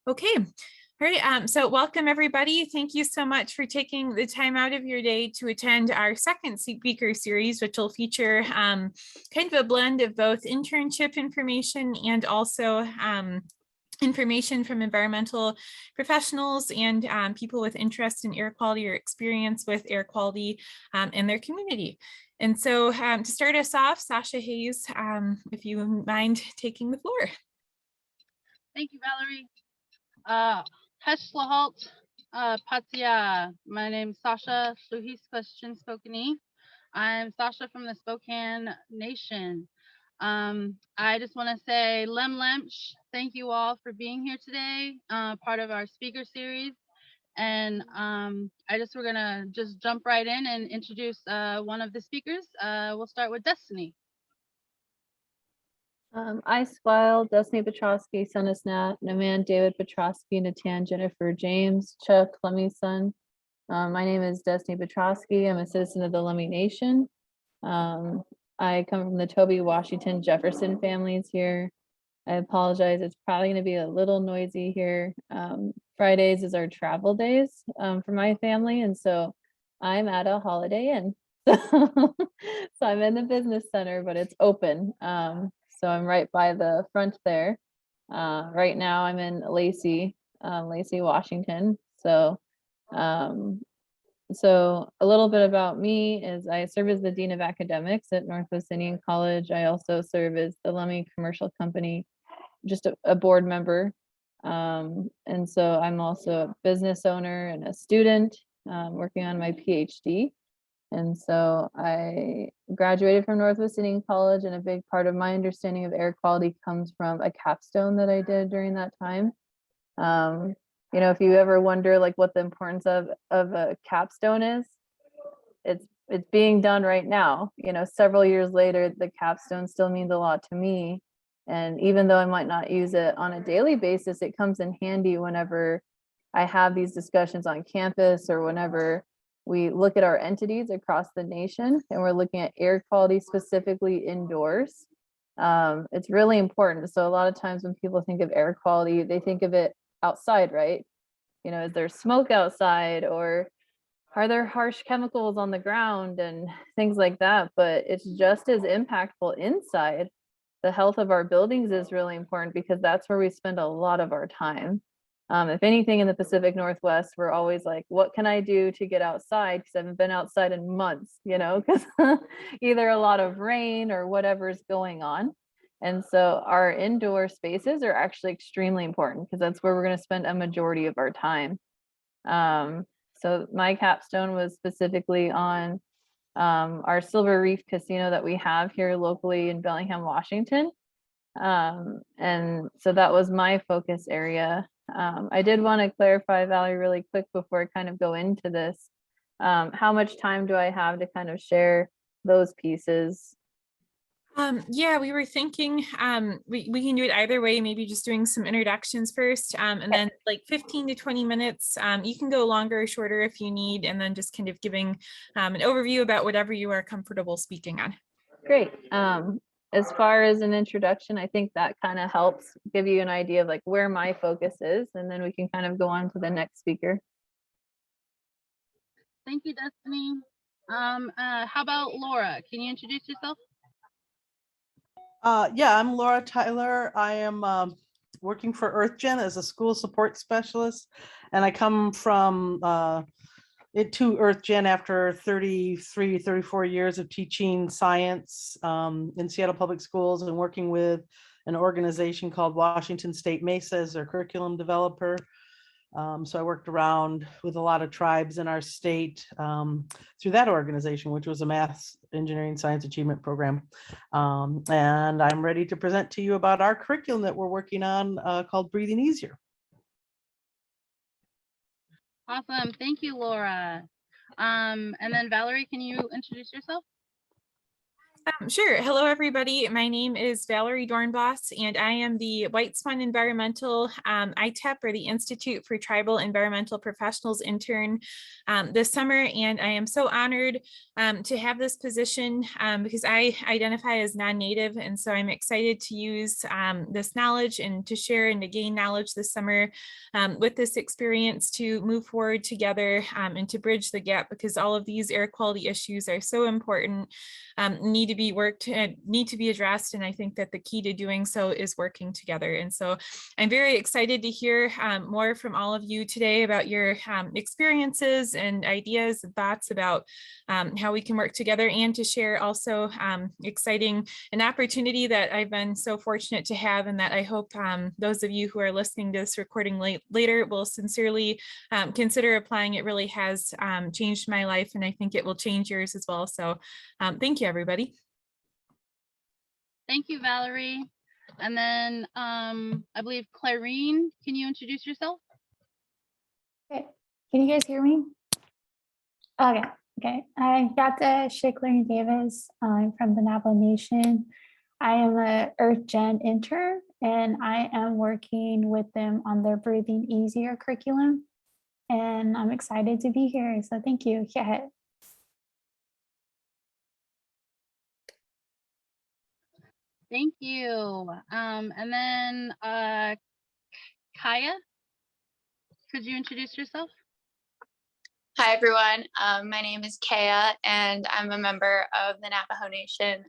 Okay. All right. So welcome everybody. Thank you so much for taking the time out of your day to attend our second speaker series, which will feature kind of a blend of both internship information and also information from environmental professionals and people with interest in air quality or experience with air quality in their community. And so to start us off, Sasha Hayes, if you wouldn't mind taking the floor. Thank you, Valerie. Heslahalt, Patia. My name's Sasha Sluhis Question Spokane. I'm Sasha from the Spokane Nation. I just want to say Lem Lemch, thank you all for being here today, part of our speaker series. And we're gonna just jump right in and introduce one of the speakers. We'll start with Destiny. I Smile, Destiny Petroske, son of Snat, Naman David Petroske, Natan Jennifer James, Chuck Lemmy's son. My name is Destiny Petroske. I'm a citizen of the Lemmy Nation. I come from the Toby, Washington, Jefferson families here. I apologize, it's probably going to be a little noisy here. Fridays is our travel days for my family, and so I'm at a Holiday Inn. So I'm in the business center, but it's open. So I'm right by the front there. Right now I'm in Lacey, Washington. So a little bit about me is I serve as the Dean of Academics at Northwest Indian College. I also serve as the Lemmy Commercial Company, just a board member. And so I'm also a business owner and a student working on my PhD. And so I graduated from Northwest Indian College, and a big part of my understanding of air quality comes from a capstone that I did during that time. You know, if you ever wonder like what the importance of a capstone is, it's being done right now. You know, several years later, the capstone still means a lot to me. And even though I might not use it on a daily basis, it comes in handy whenever I have these discussions on campus or whenever we look at our entities across the nation and we're looking at air quality specifically indoors. It's really important. So a lot of times when people think of air quality, they think of it outside, right? You know, is there smoke outside, or are there harsh chemicals on the ground and things like that? But it's just as impactful inside. The health of our buildings is really important because that's where we spend a lot of our time. If anything in the Pacific Northwest, we're always like, what can I do to get outside? Because I haven't been outside in months, you know, because either a lot of rain or whatever's going on. And so our indoor spaces are actually extremely important because that's where we're going to spend a majority of our time. So my capstone was specifically on our Silver Reef Casino that we have here locally in Bellingham, Washington. And so that was my focus area. I did want to clarify, Valerie, really quick before I kind of go into this. How much time do I have to kind of share those pieces? Yeah, we were thinking we can do it either way, maybe just doing some introductions first, and then like 15 to 20 minutes. You can go longer or shorter if you need, and then just kind of giving an overview about whatever you are comfortable speaking on. Great. As far as an introduction, I think that kind of helps give you an idea of like where my focus is, and then we can kind of go on to the next speaker. Thank you, Destiny. How about Laura? Can you introduce yourself? Yeah, I'm Laura Tyler. I am working for EarthGen as a school support specialist, and I come from to EarthGen after 34 years of teaching science in Seattle Public Schools and working with an organization called Washington State Mesa as their curriculum developer. So I worked around with a lot of tribes in our state through that organization, which was a math, engineering, science achievement program. And I'm ready to present to you about our curriculum that we're working on called Breathing Easier. Awesome. Thank you, Laura. And then Valerie, can you introduce yourself? Sure. Hello, everybody. My name is Valerie Doornbos, and I am the Whiteswan Environmental ITEP, or the Institute for Tribal Environmental Professionals intern this summer. And I am so honored to have this position because I identify as non-native. And so I'm excited to use this knowledge and to share and to gain knowledge this summer with this experience to move forward together and to bridge the gap, because all of these air quality issues are so important, need to be addressed. And I think that the key to doing so is working together. And so I'm very excited to hear more from all of you today about your experiences and ideas and thoughts about how we can work together, and to share also an opportunity that I've been so fortunate to have, and that I hope those of you who are listening to this recording later will sincerely consider applying. It really has changed my life, and I think it will change yours as well. So thank you, everybody. Thank you, Valerie. And then I believe Clarene, can you introduce yourself? Okay. Can you guys hear me? Okay. I'm Clarene Davis. I'm from the Navajo Nation. I am a EarthGen intern, and I am working with them on their Breathing Easier curriculum. And I'm excited to be here. So thank you. Yeah. Thank you. And then Kaya, could you introduce yourself? Hi, everyone. My name is Kaya, and I'm a member of the Navajo Nation.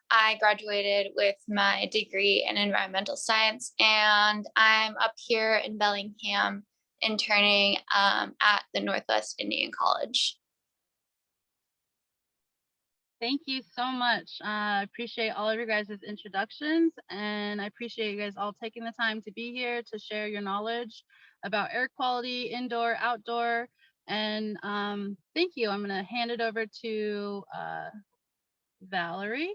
I graduated with my degree in environmental science, and I'm up here in Bellingham interning at the Northwest Indian College. Thank you so much. I appreciate all of your guys' introductions, and I appreciate you guys all taking the time to be here to share your knowledge about air quality, indoor, outdoor, and thank you. I'm going to hand it over to Valerie.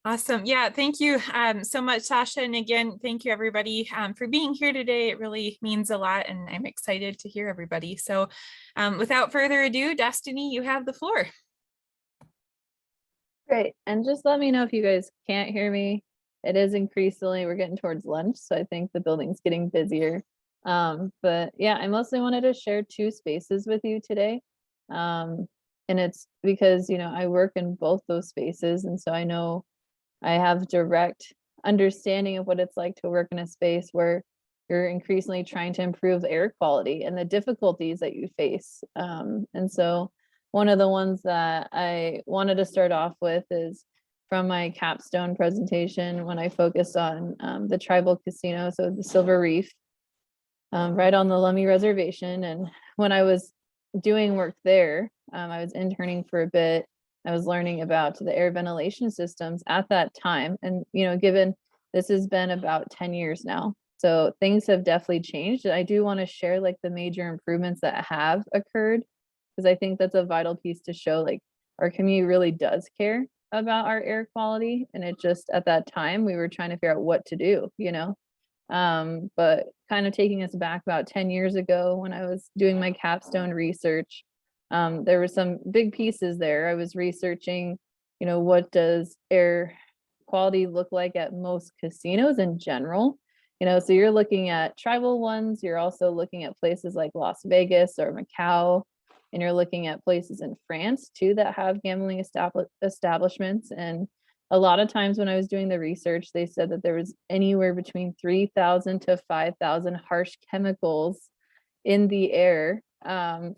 Awesome. Yeah, thank you so much, Sasha. And again, thank you, everybody, for being here today. It really means a lot, and I'm excited to hear everybody. So without further ado, Destiny, you have the floor. Great. And just let me know if you guys can't hear me. It is increasingly, we're getting towards lunch, so I think the building's getting busier. But yeah, I mostly wanted to share two spaces with you today. And it's because, I work in both those spaces. And so I know I have direct understanding of what it's like to work in a space where you're increasingly trying to improve air quality and the difficulties that you face. And so one of the ones that I wanted to start off with is from my capstone presentation, when I focused on the tribal casino, so the Silver Reef, right on the Lummi Reservation. And when I was doing work there, I was interning for a bit. I was learning about the air ventilation systems at that time. And, given this has been about 10 years now, so things have definitely changed. And I do want to share the major improvements that have occurred, because I think that's a vital piece to show our community really does care about our air quality. And it just, at that time, we were trying to figure out what to do, but kind of taking us back about 10 years ago when I was doing my capstone research, there were some big pieces there. I was researching, what does air quality look like at most casinos in general? So you're looking at tribal ones, you're also looking at places like Las Vegas or Macau, and you're looking at places in France too that have gambling establishments. And a lot of times when I was doing the research, they said that there was anywhere between 3,000 to 5,000 harsh chemicals in the air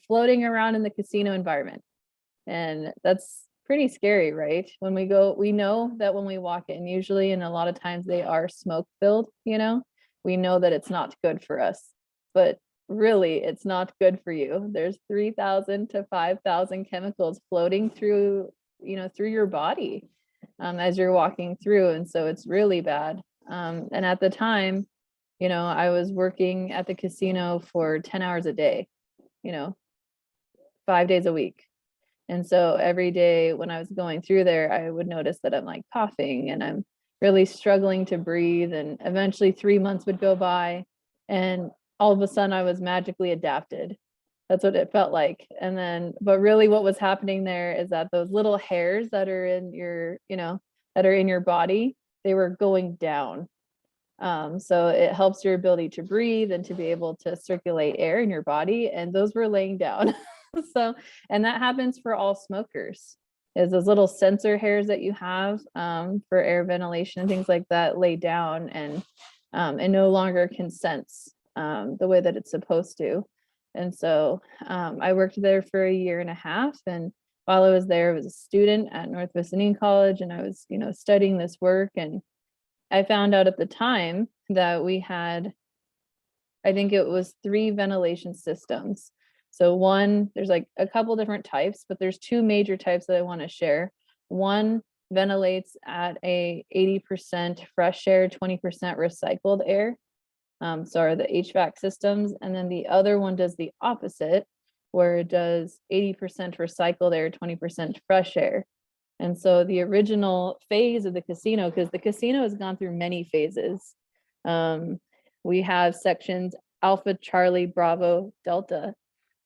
floating around in the casino environment. And that's pretty scary, right? When we go, we know that when we walk in, usually, and a lot of times they are smoke filled, we know that it's not good for us, but really it's not good for you. There's 3,000 to 5,000 chemicals floating through, through your body as you're walking through. And so it's really bad. And at the time, I was working at the casino for 10 hours a day, 5 days a week. And so every day when I was going through there, I would notice that I'm coughing and I'm really struggling to breathe. And eventually 3 months would go by, and all of a sudden I was magically adapted. That's what it felt like. And then, but really what was happening there is that those little hairs that are in your, that are in your body, they were going down. So it helps your ability to breathe and to be able to circulate air in your body. And those were laying down. So, and that happens for all smokers, is those little sensor hairs that you have for air ventilation and things like that lay down and no longer can sense the way that it's supposed to. And so I worked there for 1.5 years. And while I was there, I was a student at Northwest Indian College, and I was, studying this work. And I found out at the time that we had, I think it was 3 ventilation systems. So one, there's like a couple different types, but there's 2 major types that I want to share. One ventilates at a 80% fresh air, 20% recycled air. So are the HVAC systems. And then the other one does the opposite, where it does 80% recycled air, 20% fresh air. And so the original phase of the casino, because the casino has gone through many phases. We have sections Alpha, Charlie, Bravo, Delta.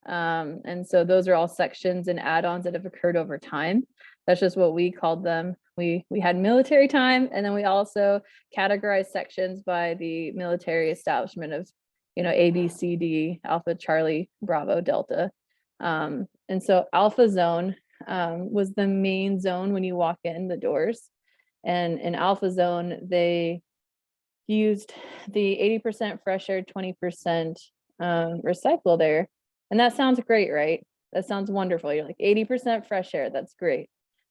And so those are all sections and add-ons that have occurred over time. That's just what we called them. We had military time, and then we also categorized sections by the military establishment of, A, B, C, D, Alpha, Charlie, Bravo, Delta. And so Alpha Zone was the main zone when you walk in the doors. And in Alpha Zone, they used the 80% fresh air, 20% recycled air. And that sounds great, right? That sounds wonderful. You're like 80% fresh air. That's great.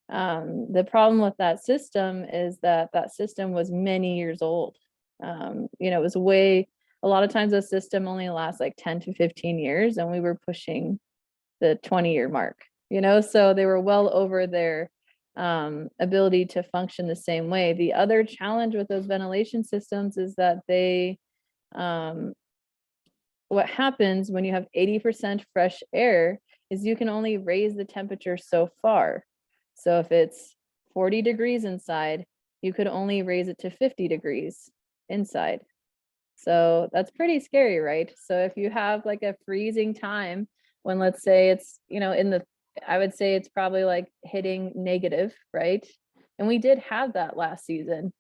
The problem with that system is that system was many years old. It was a lot of times the system only lasts like 10 to 15 years, and we were pushing the 20-year mark, so they were well over their ability to function the same way. The other challenge with those ventilation systems is that what happens when you have 80% fresh air is you can only raise the temperature so far. So if it's 40 degrees inside, you could only raise it to 50 degrees inside. So that's pretty scary, right? So if you have like a freezing time when, let's say it's, I would say it's probably like hitting negative, right? And we did have that last season.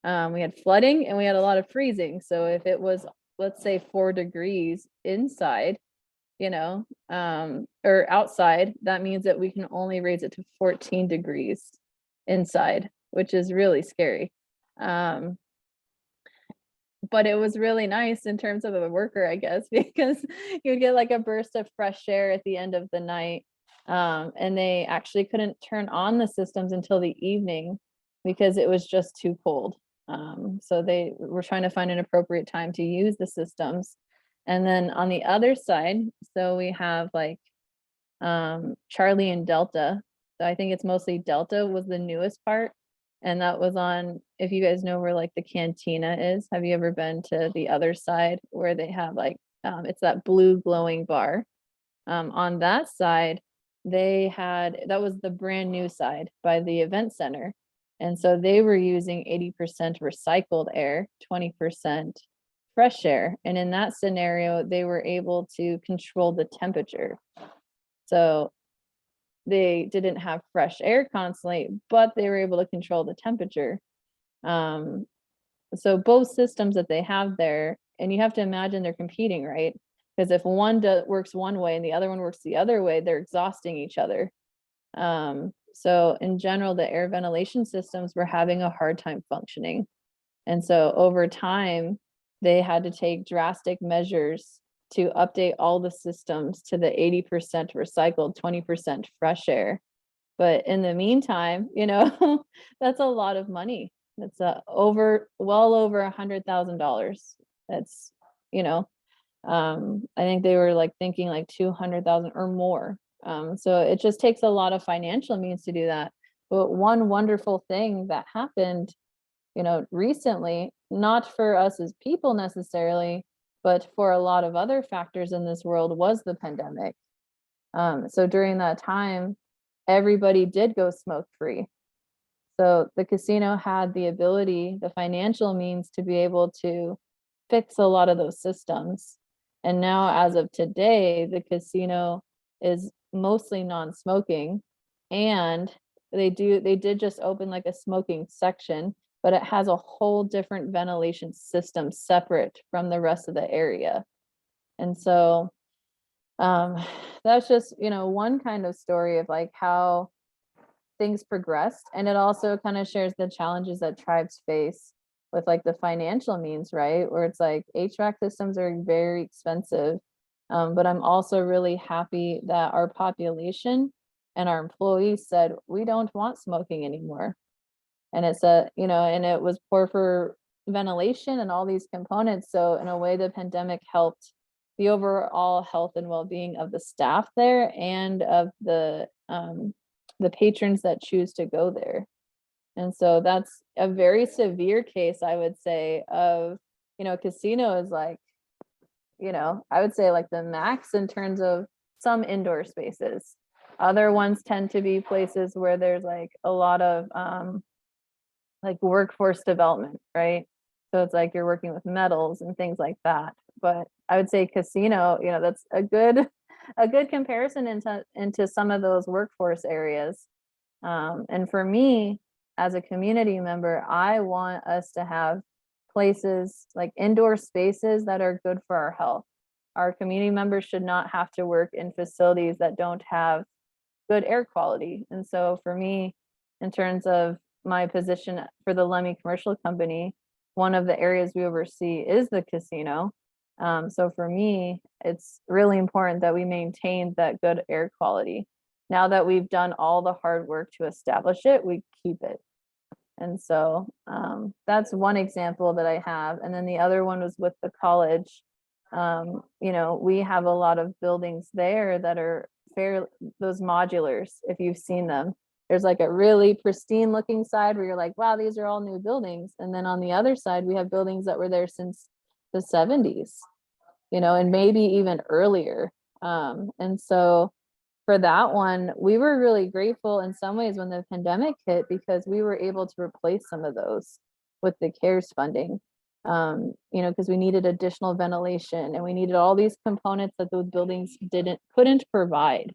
We had flooding and we had a lot of freezing. So if it was, let's say 4 degrees inside, or outside, that means that we can only raise it to 14 degrees inside, which is really scary. But it was really nice in terms of a worker, I guess, because you would get like a burst of fresh air at the end of the night. And they actually couldn't turn on the systems until the evening because it was just too cold. So they were trying to find an appropriate time to use the systems. And then on the other side, so we have like Charlie and Delta. So I think it's mostly Delta was the newest part. And that was on, if you guys know where like the cantina is, have you ever been to the other side where they have like, it's that blue glowing bar. On that side, that was the brand new side by the event center. And so they were using 80% recycled air, 20% fresh air. And in that scenario, they were able to control the temperature. So they didn't have fresh air constantly, but they were able to control the temperature. So both systems that they have there, and you have to imagine they're competing, right? Because if one works one way and the other one works the other way, they're exhausting each other. So in general, the air ventilation systems were having a hard time functioning. And so over time, they had to take drastic measures to update all the systems to the 80% recycled, 20% fresh air. But in the meantime, that's a lot of money. That's well over $100,000. That's, I think they were like thinking like 200,000 or more. So it just takes a lot of financial means to do that. But one wonderful thing that happened, recently, not for us as people necessarily, but for a lot of other factors in this world, was the pandemic. So during that time, everybody did go smoke free. So the casino had the ability, the financial means to be able to fix a lot of those systems. And now, as of today, the casino is mostly non-smoking, and they did just open like a smoking section, but it has a whole different ventilation system separate from the rest of the area. And so that's just, one kind of story of like how things progressed. And it also kind of shares the challenges that tribes face with like the financial means, right? Where it's like HVAC systems are very expensive. But I'm also really happy that our population and our employees said, we don't want smoking anymore. And it's and it was poor for ventilation and all these components. So in a way, the pandemic helped the overall health and well-being of the staff there and of the patrons that choose to go there. And so that's a very severe case, I would say, of, casino is like, I would say like the max in terms of some indoor spaces. Other ones tend to be places where there's like a lot of like workforce development, right? So it's like you're working with metals and things like that. But I would say casino, that's a good comparison into some of those workforce areas. And for me, as a community member, I want us to have places like indoor spaces that are good for our health. Our community members should not have to work in facilities that don't have good air quality. And so for me, in terms of my position for the Lemmy Commercial Company, one of the areas we oversee is the casino. So for me, it's really important that we maintain that good air quality. Now that we've done all the hard work to establish it, we keep it. And so that's one example that I have. And then the other one was with the college. We have a lot of buildings there that are those modulars, if you've seen them. There's like a really pristine looking side where you're like, wow, these are all new buildings. And then on the other side, we have buildings that were there since the 70s, and maybe even earlier. And so for that one, we were really grateful in some ways when the pandemic hit, because we were able to replace some of those with the CARES funding, because we needed additional ventilation and we needed all these components that those buildings couldn't provide.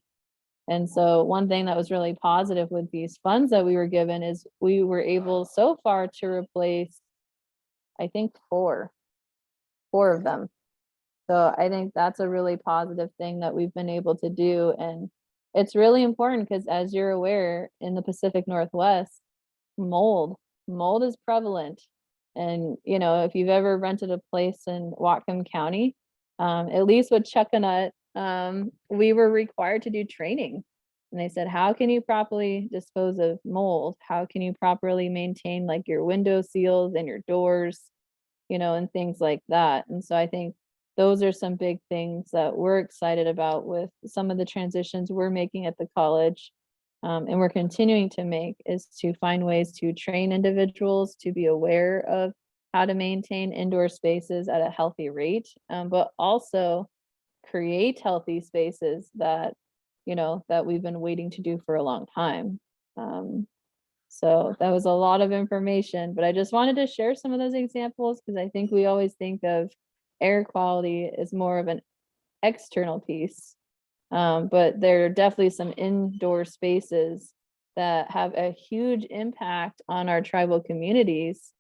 And so one thing that was really positive with these funds that we were given is we were able so far to replace, I think, four of them. So I think that's a really positive thing that we've been able to do. And it's really important because, as you're aware, in the Pacific Northwest, mold is prevalent. And, if you've ever rented a place in Whatcom County, at least with Chuckanut, we were required to do training. And they said, how can you properly dispose of mold? How can you properly maintain like your window seals and your doors, and things like that. And so I think those are some big things that we're excited about with some of the transitions we're making at the college. And we're continuing to make, is to find ways to train individuals to be aware of how to maintain indoor spaces at a healthy rate, but also create healthy spaces that, that we've been waiting to do for a long time. So that was a lot of information, but I just wanted to share some of those examples because I think we always think of air quality as more of an external piece. But there are definitely some indoor spaces that have a huge impact on our tribal communities.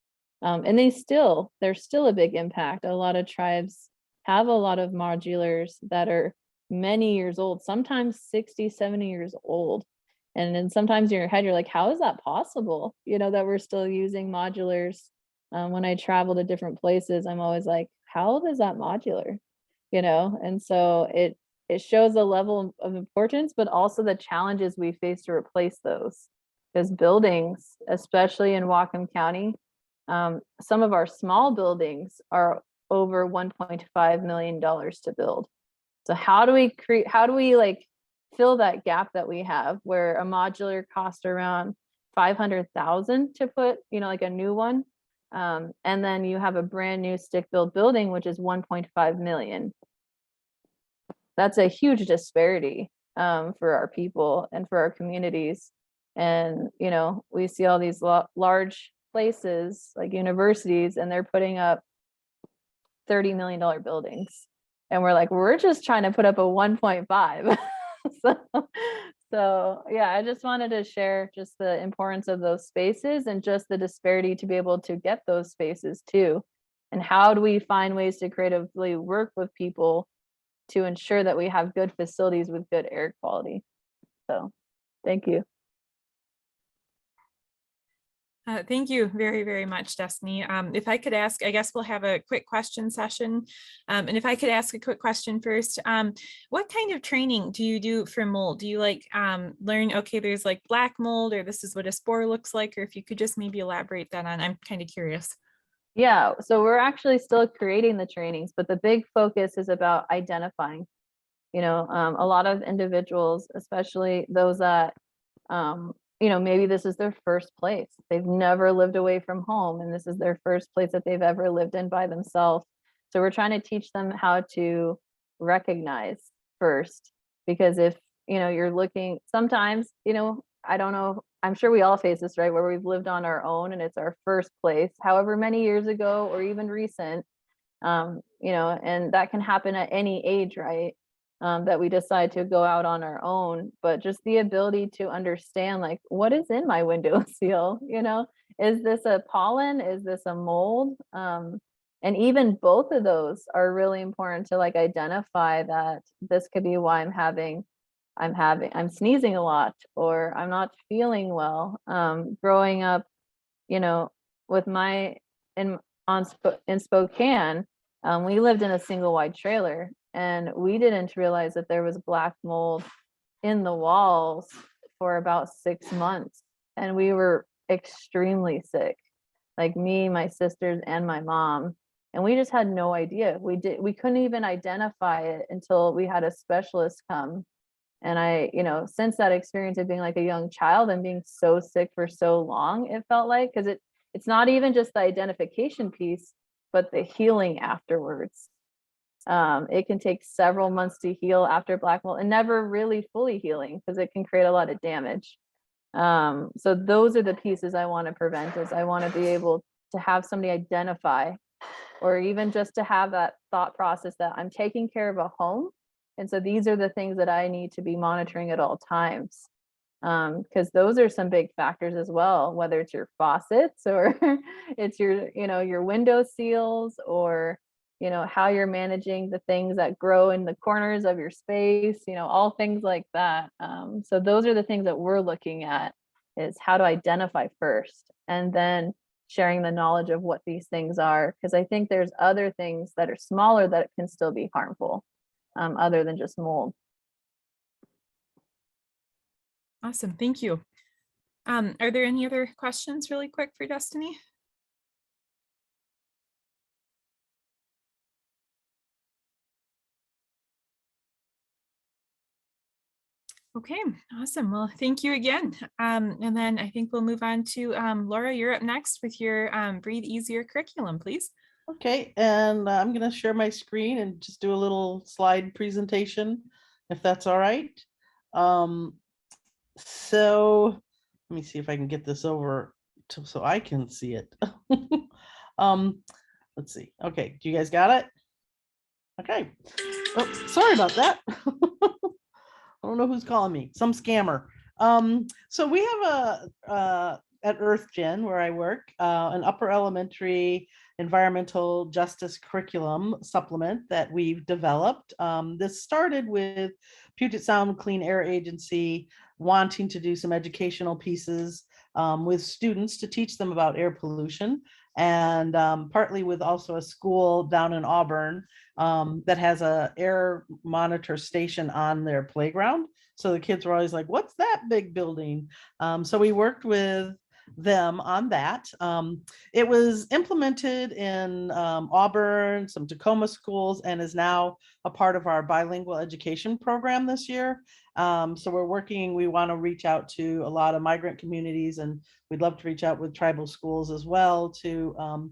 And they're still a big impact. A lot of tribes have a lot of modulars that are many years old, sometimes 60, 70 years old. And then sometimes in your head, you're like, how is that possible? That we're still using modulars. When I travel to different places, I'm always like, how old is that modular? And so it shows a level of importance, but also the challenges we face to replace those. Because buildings, especially in Whatcom County, some of our small buildings are over $1.5 million to build. So how do we like fill that gap that we have where a modular costs around $500,000 to put, like a new one. And then you have a brand new stick-built building, which is $1.5 million. That's a huge disparity for our people and for our communities. And, we see all these large places like universities, and they're putting up $30 million buildings. And we're like, we're just trying to put up a 1.5. So yeah, I just wanted to share just the importance of those spaces and just the disparity to be able to get those spaces too. And how do we find ways to creatively work with people to ensure that we have good facilities with good air quality? So thank you. Thank you very, very much, Destiny. If I could ask, I guess we'll have a quick question session. And if I could ask a quick question first, what kind of training do you do for mold? Do you like learn, okay, there's like black mold, or this is what a spore looks like, or if you could just maybe elaborate that on, I'm kind of curious. Yeah, so we're actually still creating the trainings, but the big focus is about identifying. You know, a lot of individuals, especially those that you know, maybe this is their first place. They've never lived away from home, and this is their first place that they've ever lived in by themselves. So we're trying to teach them how to recognize first, because if, you know, you're looking, sometimes, you know, I don't know, I'm sure we all face this, right? Where we've lived on our own and it's our first place, however many years ago or even recent, you know, and that can happen at any age, right? That we decide to go out on our own, but just the ability to understand, like, what is in my window seal, you know, is this a pollen, is this a mold? And even both of those are really important to like identify that this could be why I'm sneezing a lot, or I'm not feeling well. Growing up, you know, with in Spokane, we lived in a single wide trailer, and we didn't realize that there was black mold in the walls for about 6 months. And we were extremely sick, like me, my sisters, and my mom. And we just had no idea. We couldn't even identify it until we had a specialist come. And I, you know, since that experience of being like a young child and being so sick for so long, it felt like, because it's not even just the identification piece, but the healing afterwards. It can take several months to heal after black mold, and never really fully healing because it can create a lot of damage. So those are the pieces I want to prevent. Is I want to be able to have somebody identify, or even just to have that thought process that I'm taking care of a home. And so these are the things that I need to be monitoring at all times. Because those are some big factors as well, whether it's your faucets or it's your, you know, your window seals, or, you know, how you're managing the things that grow in the corners of your space, you know, all things like that. So those are the things that we're looking at, is how to identify first, and then sharing the knowledge of what these things are. Because I think there's other things that are smaller that can still be harmful, other than just mold. Awesome, thank you. Are there any other questions really quick for Destiny? Okay, awesome. Well, thank you again. And then I think we'll move on to Laura, you're up next with your Breathe Easier curriculum, please. Okay, and I'm going to share my screen and just do a little slide presentation, if that's all right. So let me see if I can get this over so I can see it. Let's see. Okay, do you guys got it? Okay. Oh, sorry about that. I don't know who's calling me, some scammer. So we have at EarthGen, where I work, an upper elementary environmental justice curriculum supplement that we've developed. This started with Puget Sound Clean Air Agency wanting to do some educational pieces with students to teach them about air pollution, and partly with also a school down in Auburn that has a air monitor station on their playground. So the kids were always like, what's that big building? So we worked with them on that. It was implemented in Auburn, some Tacoma schools, and is now a part of our bilingual education program this year. So we want to reach out to a lot of migrant communities, and we'd love to reach out with tribal schools as well to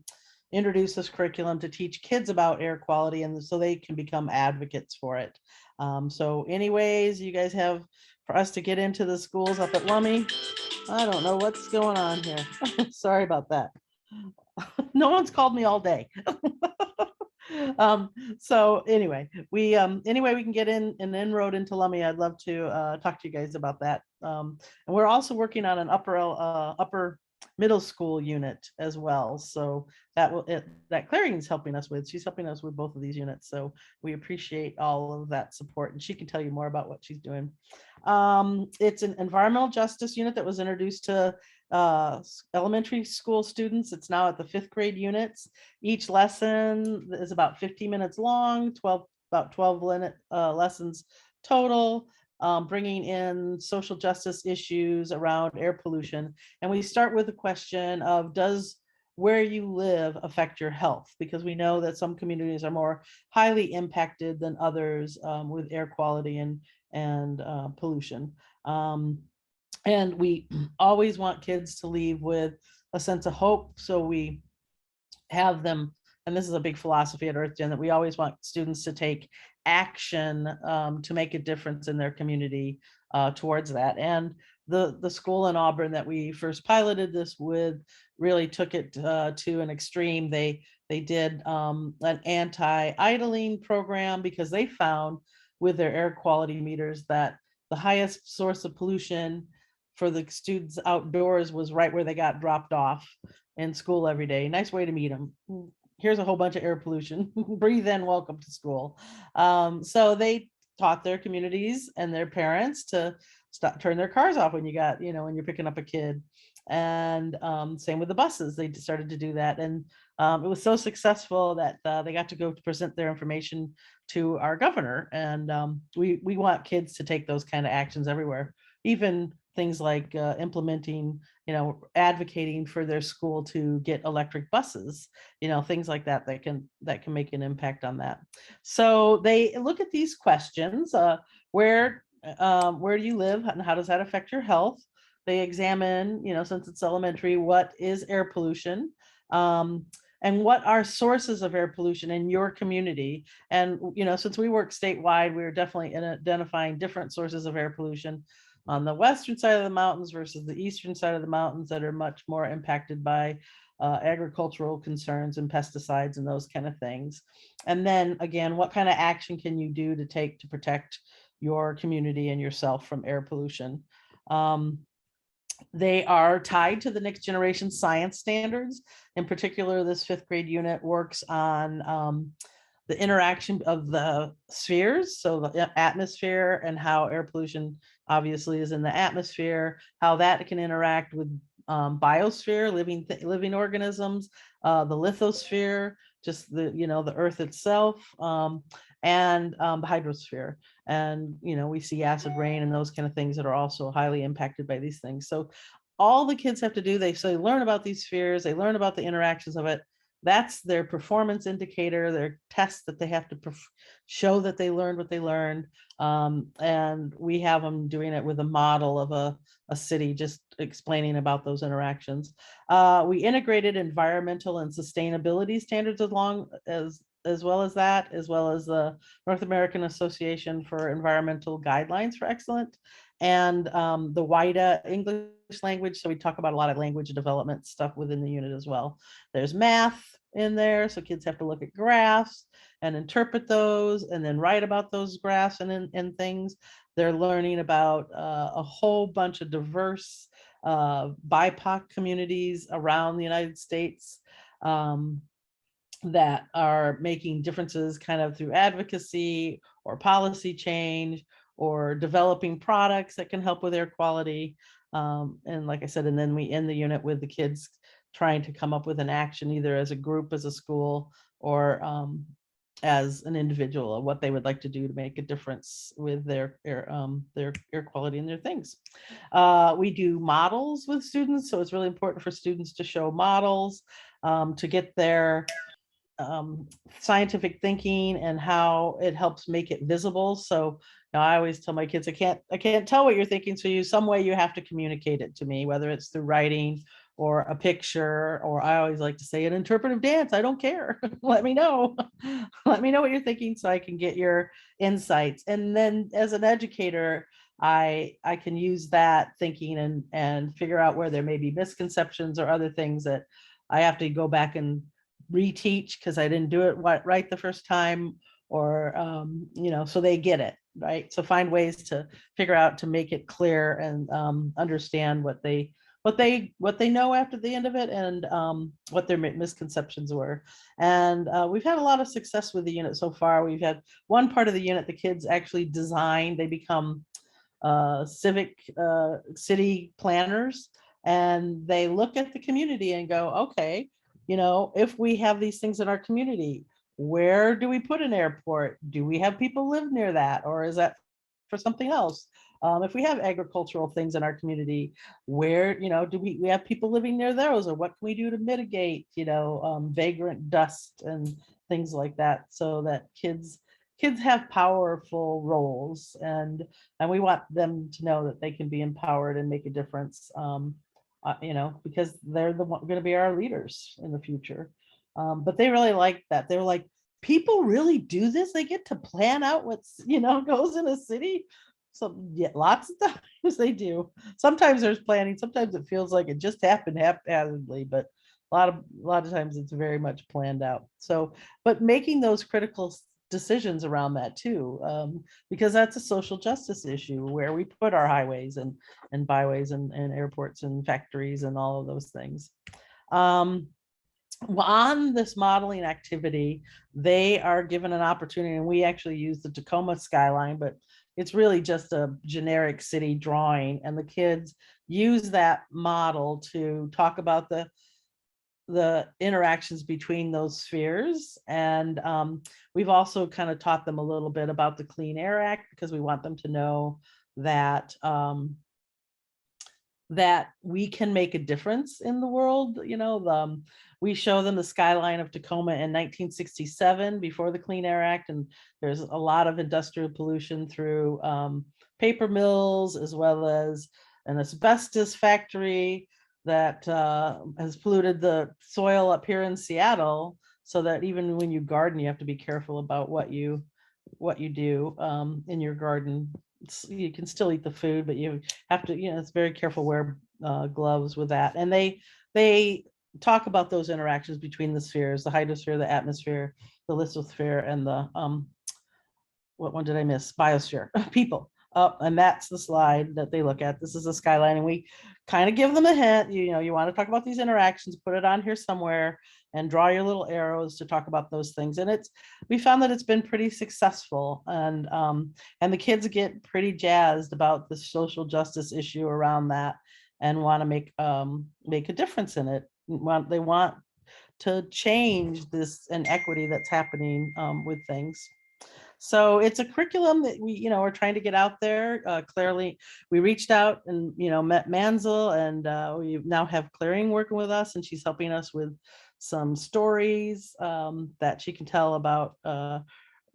introduce this curriculum to teach kids about air quality, and so they can become advocates for it. So anyways, you guys have for us to get into the schools up at Lummi. I don't know what's going on here. Sorry about that. No one's called me all day. So anyway, we can get in an inroad into Lummi. I'd love to talk to you guys about that. And we're also working on an upper middle school unit as well. So that Clarene's helping us with. She's helping us with both of these units. So we appreciate all of that support, and she can tell you more about what she's doing. It's an environmental justice unit that was introduced to elementary school students. It's now at the 5th grade units. Each lesson is about 50 minutes long, about 12 lessons total, bringing in social justice issues around air pollution. And we start with the question of, does where you live affect your health? Because we know that some communities are more highly impacted than others with air quality and pollution. And we always want kids to leave with a sense of hope. So we have them, and this is a big philosophy at EarthGen, that we always want students to take action to make a difference in their community towards that. And the school in Auburn that we first piloted this with really took it to an extreme. They did an anti-idling program because they found with their air quality meters that the highest source of pollution for the students outdoors was right where they got dropped off in school every day. Nice way to meet them. Here's a whole bunch of air pollution. Breathe in, welcome to school. So they taught their communities and their parents to turn their cars off when when you're picking up a kid. And same with the buses, they started to do that. And it was so successful that they got to go to present their information to our governor. And we want kids to take those kind of actions everywhere, even things like implementing, advocating for their school to get electric buses, things like that can make an impact on that. So they look at these questions: where do you live, and how does that affect your health? They examine, since it's elementary, what is air pollution, and what are sources of air pollution in your community. And since we work statewide, we're definitely identifying different sources of air pollution on the western side of the mountains versus the eastern side of the mountains that are much more impacted by agricultural concerns and pesticides and those kind of things. And then again, what kind of action can you do to protect your community and yourself from air pollution? They are tied to the next generation science standards. In particular, this 5th grade unit works on the interaction of the spheres, so the atmosphere, and how air pollution obviously is in the atmosphere, how that can interact with biosphere, living organisms, the lithosphere, just the earth itself, and the hydrosphere. And we see acid rain and those kind of things that are also highly impacted by these things. So all the kids have to do, they learn about these spheres, they learn about the interactions of it. That's their performance indicator, their test that they have to show that they learned what they learned. And we have them doing it with a model of a city, just explaining about those interactions. We integrated environmental and sustainability standards as well as the North American Association for Environmental Guidelines for Excellence, and the WIDA English language. So we talk about a lot of language development stuff within the unit as well. There's math in there, so kids have to look at graphs and interpret those and then write about those graphs and things. They're learning about a whole bunch of diverse BIPOC communities around the United States that are making differences kind of through advocacy or policy change or developing products that can help with air quality. And like I said, and then we end the unit with the kids trying to come up with an action, either as a group, as a school, or as an individual, of what they would like to do to make a difference with their air quality and their things. We do models with students, so it's really important for students to show models to get their scientific thinking and how it helps make it visible. So I always tell my kids, I can't tell what you're thinking, so some way you have to communicate it to me, whether it's through writing or a picture, or I always like to say an interpretive dance. I don't care. Let me know. Let me know what you're thinking so I can get your insights. And then as an educator, I can use that thinking and figure out where there may be misconceptions or other things that I have to go back and reteach because I didn't do it right the first time, or so they get it right. So find ways to figure out to make it clear and understand what they know after the end of it, and what their misconceptions were. And we've had a lot of success with the unit so far. We've had one part of the unit the kids actually design. They become civic city planners, and they look at the community and go, okay, if we have these things in our community, where do we put an airport? Do we have people live near that, or is that for something else? If we have agricultural things in our community, where do we have people living near those, or what can we do to mitigate vagrant dust and things like that, so that kids have powerful roles, and we want them to know that they can be empowered and make a difference, because they're going to be our leaders in the future. But they really like that. They're like, people really do this? They get to plan out what's goes in a city? So yeah, lots of times they do. Sometimes there's planning. Sometimes it feels like it just happened haphazardly, but a lot of times it's very much planned out. So, but making those critical decisions around that too, because that's a social justice issue, where we put our highways and byways and airports and factories and all of those things. On this modeling activity, they are given an opportunity, and we actually use the Tacoma skyline, but it's really just a generic city drawing, and the kids use that model to talk about the interactions between those spheres. And we've also kind of taught them a little bit about the Clean Air Act, because we want them to know that that we can make a difference in the world. We show them the skyline of Tacoma in 1967 before the Clean Air Act, and there's a lot of industrial pollution through paper mills, as well as an asbestos factory that has polluted the soil up here in Seattle, so that even when you garden, you have to be careful about what you do in your garden. You can still eat the food, but you have to, it's very careful, wear gloves with that. And they talk about those interactions between the spheres, the hydrosphere, the atmosphere, the lithosphere, and the what one did I miss? Biosphere, people. And that's the slide that they look at. This is a skyline, and we kind of give them a hint. You want to talk about these interactions, put it on here somewhere, and draw your little arrows to talk about those things. And we found that it's been pretty successful, and the kids get pretty jazzed about the social justice issue around that, and want to make a difference in it. They want to change this inequity that's happening with things. So it's a curriculum that we, are trying to get out there. Clearly, we reached out and, met Mansell, and we now have Clarene working with us, and she's helping us with some stories that she can tell about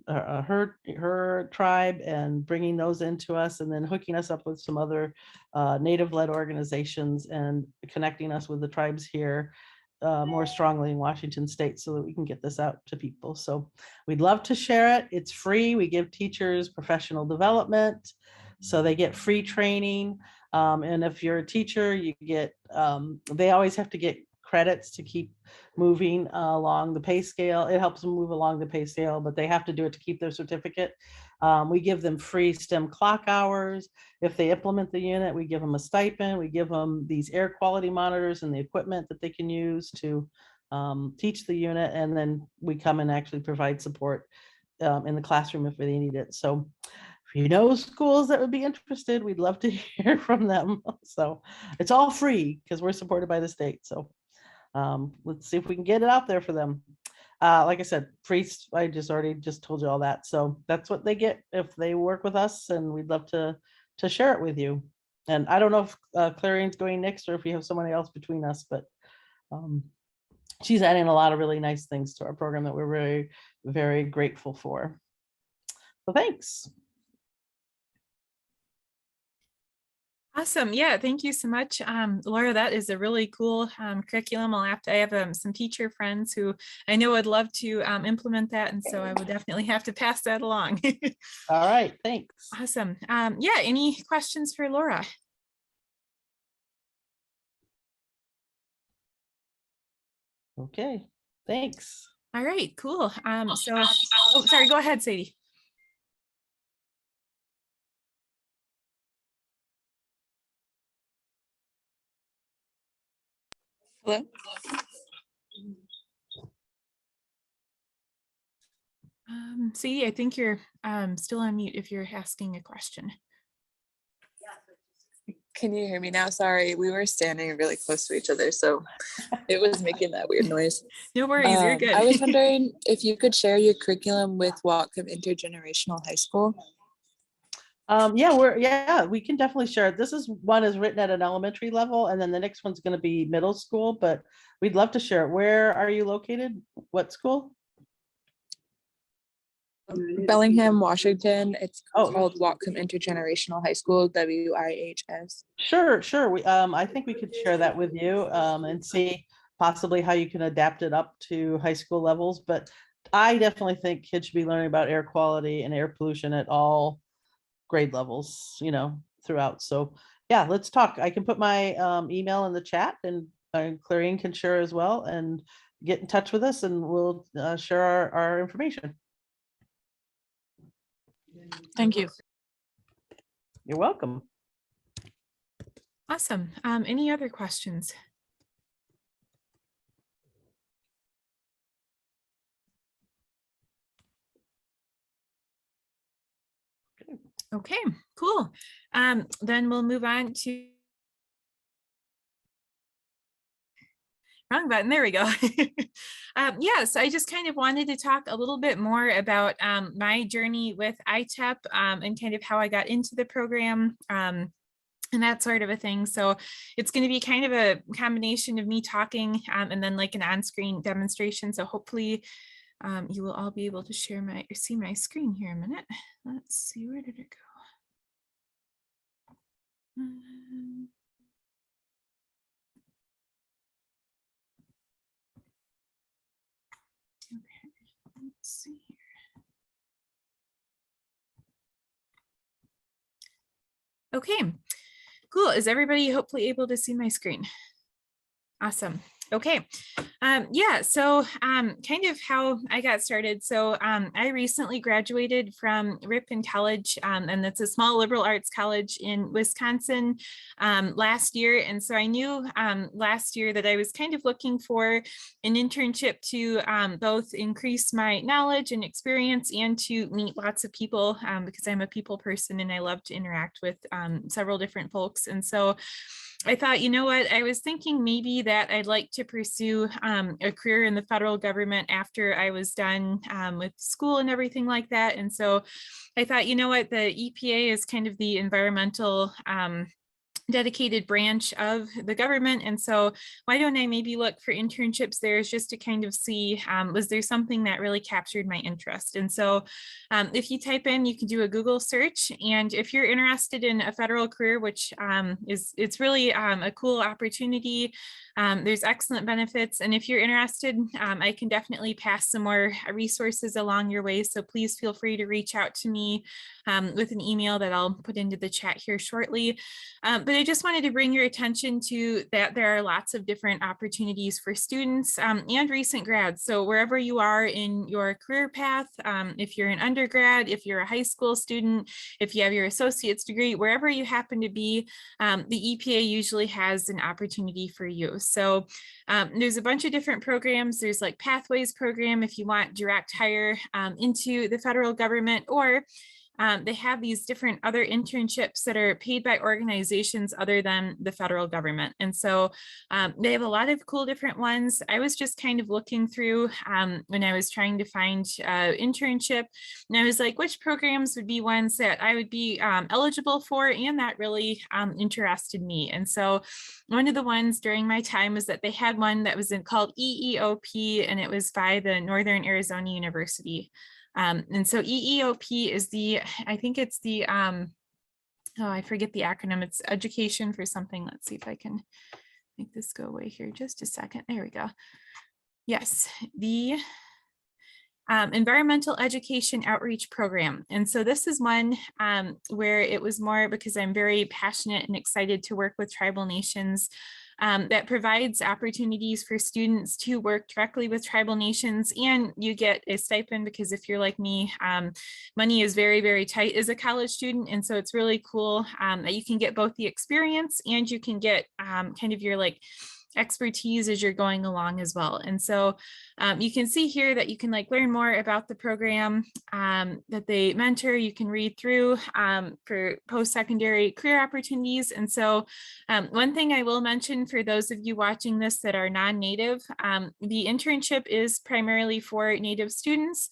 her tribe, and bringing those into us, and then hooking us up with some other Native-led organizations, and connecting us with the tribes here more strongly in Washington State, so that we can get this out to people. So we'd love to share it. It's free. We give teachers professional development, so they get free training. And if you're a teacher, you get, they always have to get credits to keep moving along the pay scale. It helps them move along the pay scale, but they have to do it to keep their certificate. We give them free STEM clock hours. If they implement the unit, we give them a stipend. We give them these air quality monitors and the equipment that they can use to teach the unit. And then we come and actually provide support in the classroom if they need it. So if you know schools that would be interested, we'd love to hear from them. So it's all free because we're supported by the state. So let's see if we can get it out there for them. Like I said, free, I already told you all that. So that's what they get if they work with us, and we'd love to share it with you. And I don't know if Clarene's going next, or if you have somebody else between us, but she's adding a lot of really nice things to our program that we're very, very grateful for. So thanks. Awesome. Yeah, thank you so much, Laura. That is a really cool curriculum. I have some teacher friends who I know would love to implement that, and so I would definitely have to pass that along. All right, thanks. Awesome. Yeah, any questions for Laura? Okay. Thanks. All right, cool. Oh, sorry, go ahead, Sadie. Hello? Sadie, I think you're still on mute if you're asking a question. Can you hear me now? Sorry, we were standing really close to each other, so it was making that weird noise. No worries, you're good. I was wondering if you could share your curriculum with Whatcom Intergenerational High School. Yeah, we can definitely share it. This is one is written at an elementary level, and then the next one's going to be middle school, but we'd love to share it. Where are you located? What school? Bellingham, Washington. It's Oh. called Whatcom Intergenerational High School, WIHS. Sure. I think we could share that with you and see possibly how you can adapt it up to high school levels. But I definitely think kids should be learning about air quality and air pollution at all grade levels, throughout. So yeah, let's talk. I can put my email in the chat, and Clarene can share as well, and get in touch with us, and we'll share our information. Thank you. You're welcome. Awesome. Any other questions? Okay, cool. Then we'll move on to wrong button. There we go. So I just kind of wanted to talk a little bit more about my journey with ITEP and kind of how I got into the program and that sort of a thing. So it's going to be kind of a combination of me talking and then like an on-screen demonstration. So hopefully you will all be able to see my screen here a minute. Let's see, where did it go? Okay, let's see here. Okay, cool. Is everybody hopefully able to see my screen? Awesome. Okay. So kind of how I got started. So I recently graduated from Ripon College, and that's a small liberal arts college in Wisconsin last year. And so I knew last year that I was kind of looking for an internship to both increase my knowledge and experience and to meet lots of people because I'm a people person and I love to interact with several different folks. And so I thought, you know what, I was thinking maybe that I'd like to pursue a career in the federal government after I was done with school and everything like that. And so I thought, you know what, the EPA is kind of the environmental dedicated branch of the government. And so why don't I maybe look for internships there just to kind of see, was there something that really captured my interest? And so if you type in, you can do a Google search. And if you're interested in a federal career, which it's really a cool opportunity, there's excellent benefits. And if you're interested, I can definitely pass some more resources along your way. So please feel free to reach out to me with an email that I'll put into the chat here shortly. But I just wanted to bring your attention to that there are lots of different opportunities for students and recent grads. So wherever you are in your career path, if you're an undergrad, if you're a high school student, if you have your associate's degree, wherever you happen to be, the EPA usually has an opportunity for you. So there's a bunch of different programs. There's like Pathways program if you want direct hire into the federal government, or they have these different other internships that are paid by organizations other than the federal government. And so they have a lot of cool different ones. I was just kind of looking through when I was trying to find internship, and I was like, which programs would be ones that I would be eligible for? And that really interested me. And so one of the ones during my time was that they had one that was called EEOP, and it was by the Northern Arizona University. And so EEOP is I think it's the, I forget the acronym, it's education for something. Let's see if I can make this go away here just a second. There we go. Yes, the Environmental Education Outreach Program. And so this is one where it was more because I'm very passionate and excited to work with tribal nations that provides opportunities for students to work directly with tribal nations, and you get a stipend because if you're like me, money is very, very tight as a college student. And so it's really cool that you can get both the experience and you can get kind of your like expertise as you're going along as well. And so you can see here that you can like learn more about the program that they mentor. You can read through for post-secondary career opportunities. And so one thing I will mention for those of you watching this that are non-Native, the internship is primarily for Native students.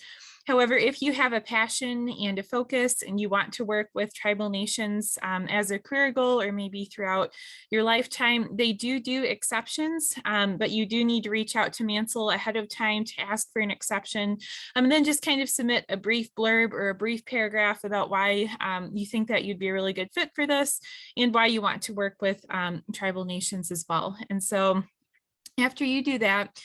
However, if you have a passion and a focus and you want to work with tribal nations as a career goal or maybe throughout your lifetime, they do exceptions, but you do need to reach out to Mansell ahead of time to ask for an exception, and then just kind of submit a brief blurb or a brief paragraph about why you think that you'd be a really good fit for this and why you want to work with tribal nations as well. And so after you do that,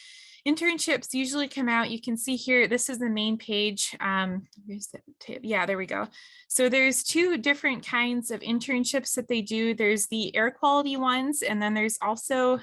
internships usually come out. You can see here, this is the main page. Where's the tab? Yeah, there we go. So there's two different kinds of internships that they do. There's the air quality ones, and then there's also,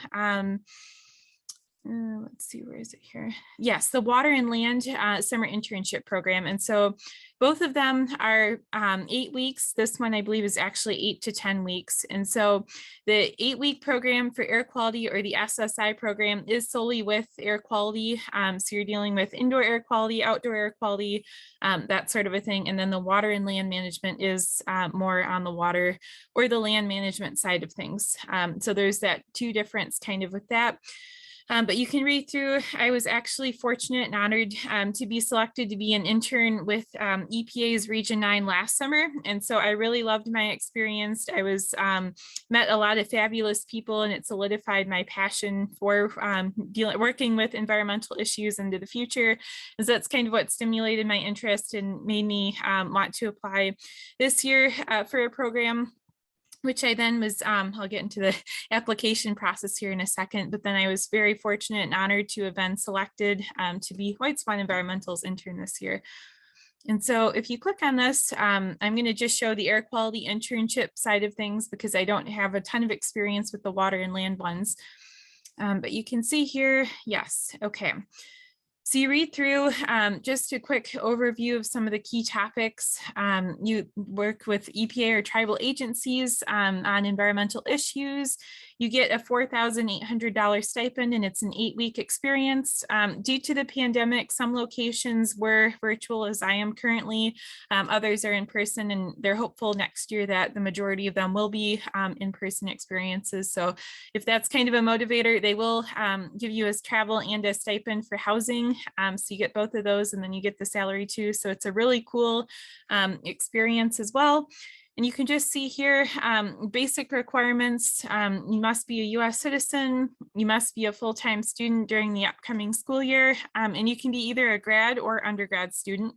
let's see, where is it here? Yes, the water and land summer internship program. And so both of them are 8 weeks. This one I believe is actually 8 to 10 weeks. And so the 8-week program for air quality, or the SSI program, is solely with air quality. So you're dealing with indoor air quality, outdoor air quality, that sort of a thing. And then the water and land management is more on the water or the land management side of things. So there's that two difference kind of with that. But you can read through. I was actually fortunate and honored to be selected to be an intern with EPA's Region 9 last summer. And so I really loved my experience. I was met a lot of fabulous people, and it solidified my passion for working with environmental issues into the future. And so that's kind of what stimulated my interest and made me want to apply this year for a program, which I then was, I'll get into the application process here in a second, but then I was very fortunate and honored to have been selected to be Whiteswan Environmental's intern this year. And so if you click on this, I'm going to just show the air quality internship side of things because I don't have a ton of experience with the water and land ones. But you can see here, yes, okay. So you read through just a quick overview of some of the key topics. You work with EPA or tribal agencies on environmental issues. You get a $4,800 stipend, and it's an 8-week experience. Due to the pandemic, some locations were virtual, as I am currently. Others are in person, and they're hopeful next year that the majority of them will be in-person experiences. So if that's kind of a motivator, they will give you a travel and a stipend for housing. So you get both of those, and then you get the salary too. So it's a really cool experience as well. And you can just see here, basic requirements. You must be a US citizen. You must be a full-time student during the upcoming school year. And you can be either a grad or undergrad student.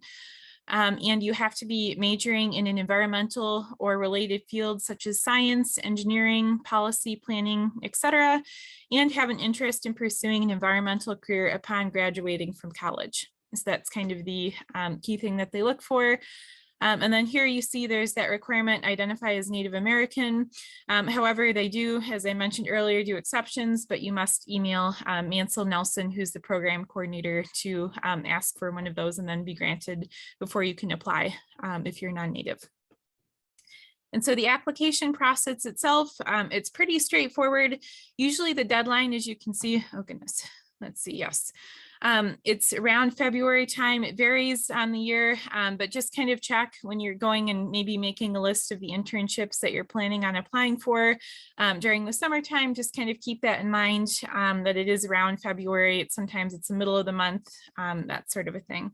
And you have to be majoring in an environmental or related field such as science, engineering, policy, planning, etc., and have an interest in pursuing an environmental career upon graduating from college. So that's kind of the key thing that they look for. And then here you see there's that requirement, identify as Native American. However, they do, as I mentioned earlier, do exceptions, but you must email Mansell Nelson, who's the program coordinator, to ask for one of those and then be granted before you can apply if you're non-Native. And so the application process itself, it's pretty straightforward. Usually the deadline, as you can see, oh goodness, let's see, yes. It's around February time. It varies on the year, but just kind of check when you're going and maybe making a list of the internships that you're planning on applying for during the summertime. Just kind of keep that in mind that it is around February. Sometimes it's the middle of the month, that sort of a thing.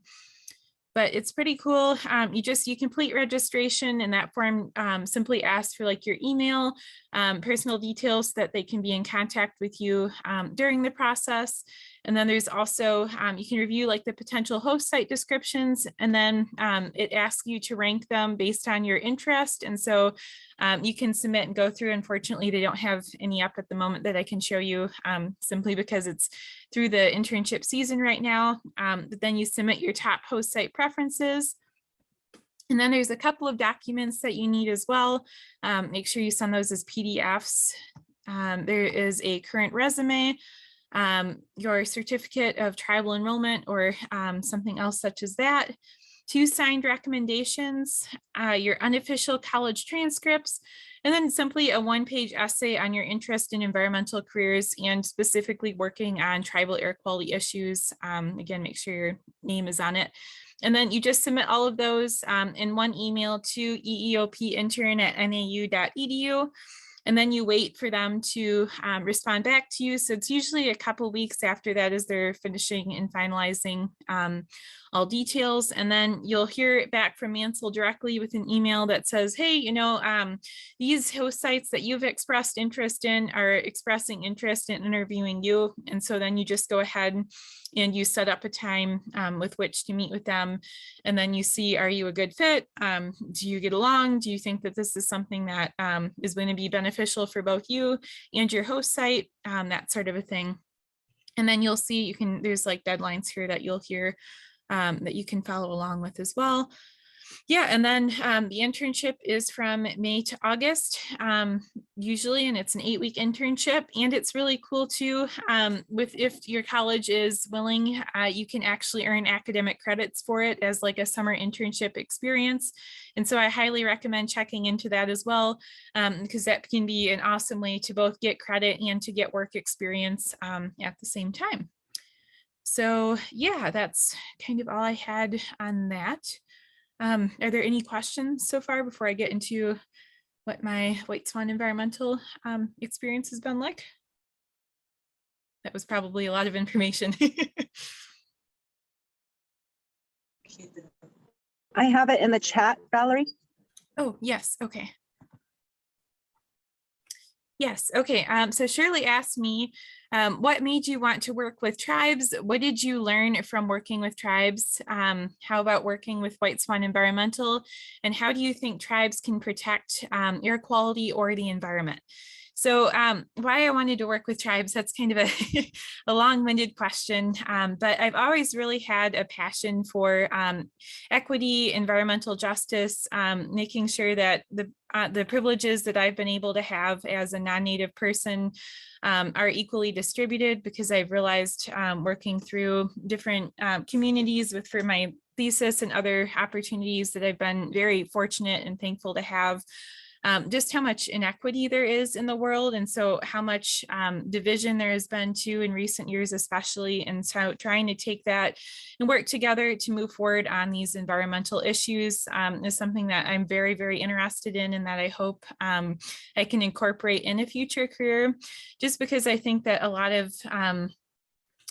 But it's pretty cool. You complete registration, and that form simply asks for like your email, personal details so that they can be in contact with you during the process. And then there's also, you can review like the potential host site descriptions, and then it asks you to rank them based on your interest. And so you can submit and go through. Unfortunately, they don't have any up at the moment that I can show you simply because it's through the internship season right now. But then you submit your top host site preferences. And then there's a couple of documents that you need as well. Make sure you send those as PDFs. There is a current resume, your certificate of tribal enrollment or something else such as that, 2 signed recommendations, your unofficial college transcripts, and then simply a 1-page essay on your interest in environmental careers and specifically working on tribal air quality issues. Again, make sure your name is on it. And then you just submit all of those in one email to eeopintern@nau.edu. And then you wait for them to respond back to you. So it's usually a couple weeks after that as they're finishing and finalizing all details. And then you'll hear back from Mansell directly with an email that says, hey, you know, these host sites that you've expressed interest in are expressing interest in interviewing you. And so then you just go ahead and you set up a time with which to meet with them. And then you see, are you a good fit? Do you get along? Do you think that this is something that is going to be beneficial for both you and your host site? That sort of a thing. And then you'll see, there's like deadlines here that you'll hear that you can follow along with as well. Yeah, and then the internship is from May to August, usually, and it's an 8-week internship. And it's really cool too, if your college is willing, you can actually earn academic credits for it as like a summer internship experience. And so I highly recommend checking into that as well, because that can be an awesome way to both get credit and to get work experience at the same time. So yeah, that's kind of all I had on that. Are there any questions so far before I get into what my Whiteswan environmental experience has been like? That was probably a lot of information. I have it in the chat, Valerie. Oh, yes. Okay. Yes. Okay. So Shirley asked me, what made you want to work with tribes? What did you learn from working with tribes? How about working with Whiteswan Environmental? And how do you think tribes can protect air quality or the environment? So why I wanted to work with tribes, that's kind of a long-winded question, but I've always really had a passion for equity, environmental justice, making sure that the privileges that I've been able to have as a non-Native person are equally distributed, because I've realized working through different communities for my thesis and other opportunities that I've been very fortunate and thankful to have. Just how much inequity there is in the world, and so how much division there has been too in recent years especially, and so trying to take that and work together to move forward on these environmental issues is something that I'm very, very interested in, and that I hope I can incorporate in a future career, just because I think that a lot of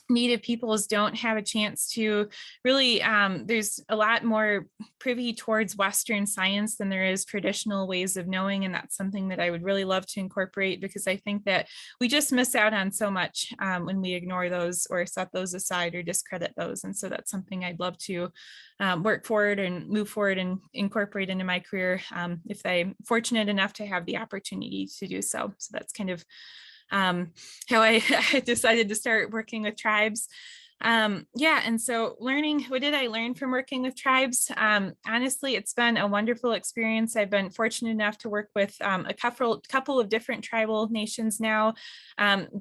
Native peoples don't have a chance to really, there's a lot more privy towards Western science than there is traditional ways of knowing. And that's something that I would really love to incorporate, because I think that we just miss out on so much when we ignore those or set those aside or discredit those. And so that's something I'd love to work forward and move forward and incorporate into my career if I'm fortunate enough to have the opportunity to do so. So that's kind of how I decided to start working with tribes. Yeah, and so what did I learn from working with tribes? Honestly, it's been a wonderful experience. I've been fortunate enough to work with a couple of different tribal nations now.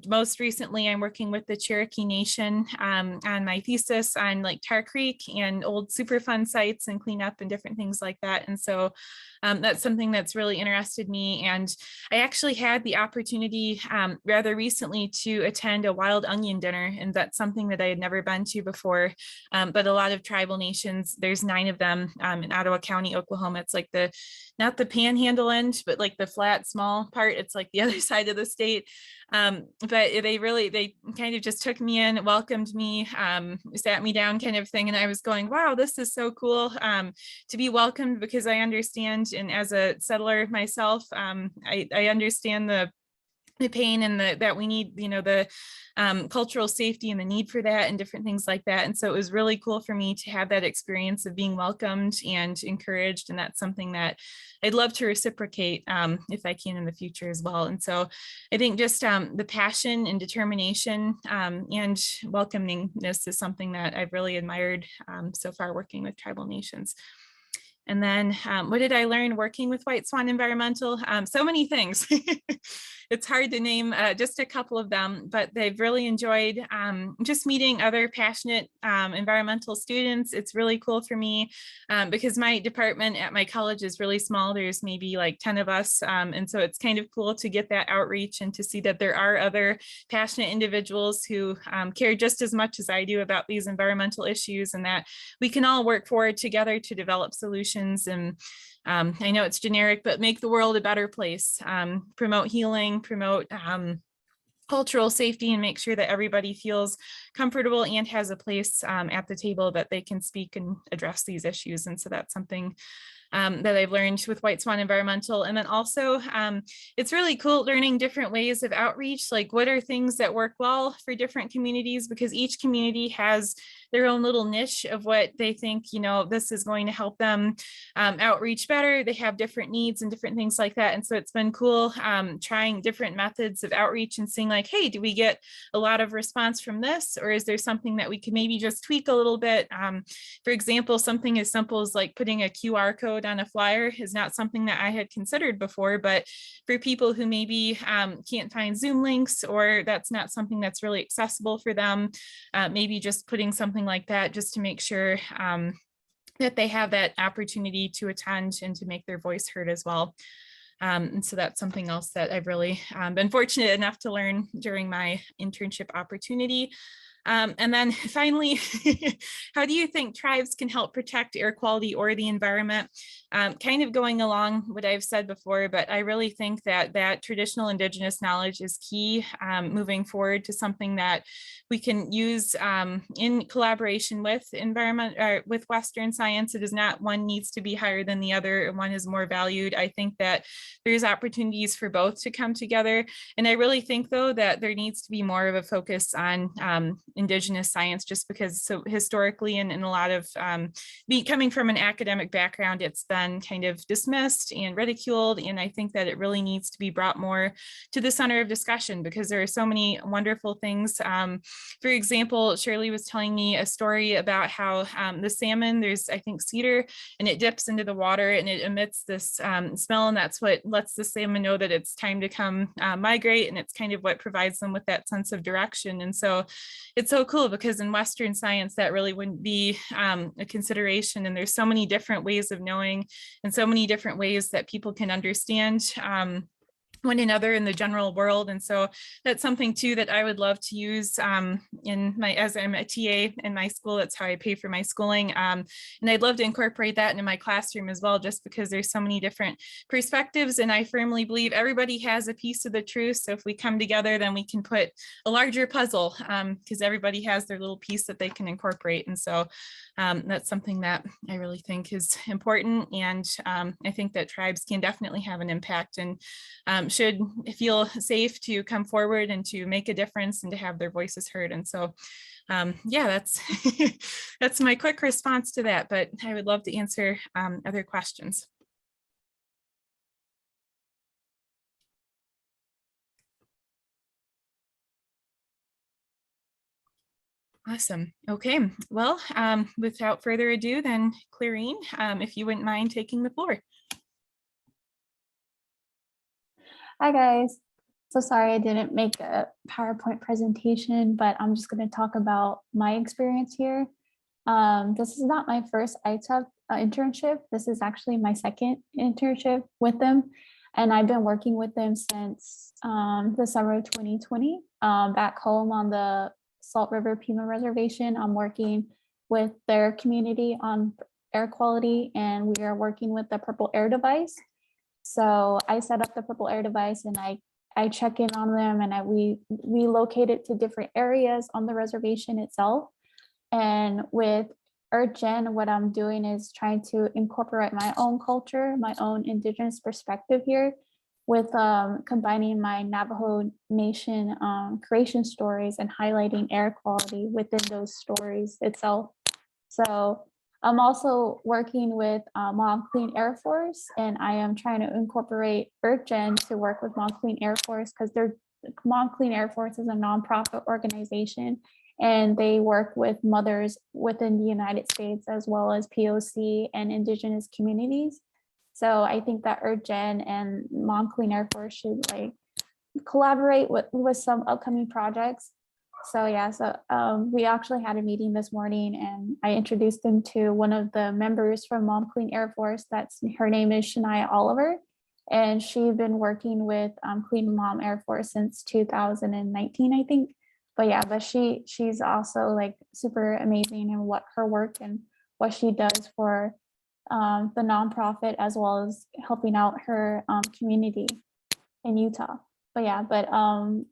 Most recently, I'm working with the Cherokee Nation on my thesis on like Tar Creek and old Superfund sites and cleanup and different things like that. And so that's something that's really interested me. And I actually had the opportunity rather recently to attend a wild onion dinner, and that's something that I had never been to before. But a lot of tribal nations, there's 9 of them in Ottawa County, Oklahoma. It's like not the panhandle end, but like the flat, small part. It's like the other side of the state. But they kind of just took me in, welcomed me, sat me down kind of thing. And I was going, wow, this is so cool to be welcomed, because I understand, and as a settler myself, I understand the pain and that we need, the cultural safety and the need for that and different things like that. And so it was really cool for me to have that experience of being welcomed and encouraged. And that's something that I'd love to reciprocate if I can in the future as well. And so I think just the passion and determination and welcomingness is something that I've really admired so far working with tribal nations. And then what did I learn working with Whiteswan Environmental? So many things. it's hard to name just a couple of them, but they've really enjoyed just meeting other passionate environmental students. It's really cool for me because my department at my college is really small. There's maybe like 10 of us. And so it's kind of cool to get that outreach and to see that there are other passionate individuals who care just as much as I do about these environmental issues, and that we can all work forward together to develop solutions. And I know it's generic, but make the world a better place, promote healing, promote cultural safety, and make sure that everybody feels comfortable and has a place at the table that they can speak and address these issues. And so that's something that I've learned with Whiteswan Environmental. And then also, it's really cool learning different ways of outreach, like what are things that work well for different communities, because each community has their own little niche of what they think, you know, this is going to help them outreach better. They have different needs and different things like that. And so it's been cool trying different methods of outreach and seeing like, hey, do we get a lot of response from this? Or is there something that we can maybe just tweak a little bit? For example, something as simple as like putting a QR code on a flyer is not something that I had considered before, but for people who maybe can't find Zoom links, or that's not something that's really accessible for them, maybe just putting something like that just to make sure that they have that opportunity to attend and to make their voice heard as well. And so that's something else that I've really been fortunate enough to learn during my internship opportunity. And then finally, how do you think tribes can help protect air quality or the environment? Kind of going along what I've said before, but I really think that that traditional Indigenous knowledge is key moving forward to something that we can use in collaboration with with Western science. It is not one needs to be higher than the other, and one is more valued. I think that there's opportunities for both to come together. And I really think, though, that there needs to be more of a focus on Indigenous science, just because so historically and in a lot of coming from an academic background, it's been kind of dismissed and ridiculed. And I think that it really needs to be brought more to the center of discussion, because there are so many wonderful things. For example, Shirley was telling me a story about how the salmon, there's, I think, cedar, and it dips into the water and it emits this smell, and that's what lets the salmon know that it's time to come migrate, and it's kind of what provides them with that sense of direction. And so it's so cool, because in Western science that really wouldn't be a consideration, and there's so many different ways of knowing and so many different ways that people can understand one another in the general world. And so that's something too that I would love to use in my, as I'm a TA in my school, that's how I pay for my schooling. And I'd love to incorporate that into my classroom as well, just because there's so many different perspectives. And I firmly believe everybody has a piece of the truth. So if we come together, then we can put a larger puzzle, because everybody has their little piece that they can incorporate. And so that's something that I really think is important. And I think that tribes can definitely have an impact, and should feel safe to come forward and to make a difference and to have their voices heard. And so, yeah, that's that's my quick response to that, but I would love to answer other questions. Awesome. Okay, well, without further ado, then Clarene, if you wouldn't mind taking the floor. Hi guys. So sorry I didn't make a PowerPoint presentation, but I'm just going to talk about my experience here. This is not my first ITEP internship. This is actually my second internship with them. And I've been working with them since the summer of 2020. Back home on the Salt River Pima Reservation, I'm working with their community on air quality, and we are working with the Purple Air device. So I set up the Purple Air device, and I check in on them, and we locate it to different areas on the reservation itself. And with EarthGen, what I'm doing is trying to incorporate my own culture, my own Indigenous perspective here, with combining my Navajo Nation creation stories and highlighting air quality within those stories itself. So I'm also working with Mom Clean Air Force, and I am trying to incorporate EarthGen to work with Mom Clean Air Force, because Mom Clean Air Force is a nonprofit organization, and they work with mothers within the United States as well as POC and Indigenous communities. So I think that EarthGen and Mom Clean Air Force should collaborate with some upcoming projects. So yeah, so we actually had a meeting this morning, and I introduced them to one of the members from Mom Clean Air Force. Her name is Shania Oliver, and she's been working with Clean Mom Air Force since 2019, I think. But yeah, but she's also like super amazing in what her work and what she does for the nonprofit, as well as helping out her community in Utah. But yeah,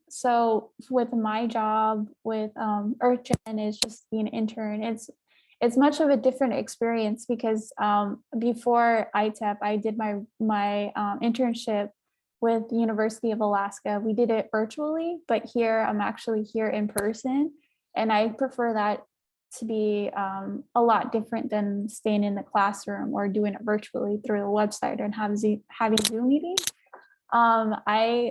so with my job with EarthGen is just being an intern. It's much of a different experience because before ITEP, I did my internship with the University of Alaska. We did it virtually, but here I'm actually here in person, and I prefer that to be a lot different than staying in the classroom or doing it virtually through the website and having Zoom meetings. I've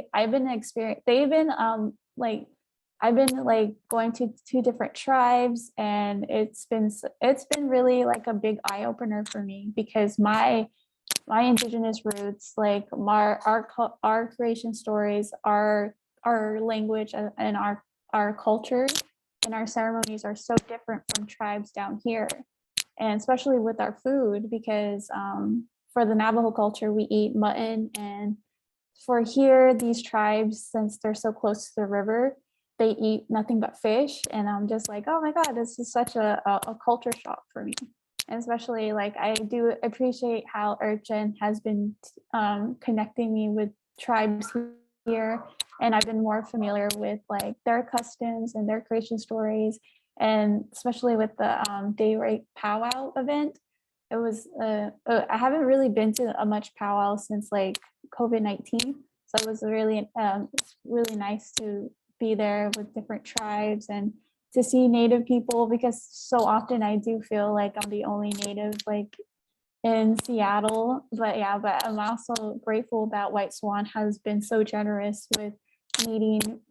been going to 2 different tribes, and it's been really like a big eye opener for me, because my indigenous roots, like our creation stories, our language and our culture and our ceremonies are so different from tribes down here, and especially with our food, because for the Navajo culture, we eat mutton, and for here, these tribes, since they're so close to the river, they eat nothing but fish. And I'm just like, oh my God, this is such a culture shock for me. And especially like, I do appreciate how EarthGen has been connecting me with tribes here. And I've been more familiar with like their customs and their creation stories. And especially with the day rate powwow event, it was, I haven't really been to a much powwow since like COVID-19. So it was really nice to be there with different tribes and to see Native people, because so often I do feel like I'm the only Native like in Seattle. But yeah, but I'm also grateful that Whiteswan has been so generous with meeting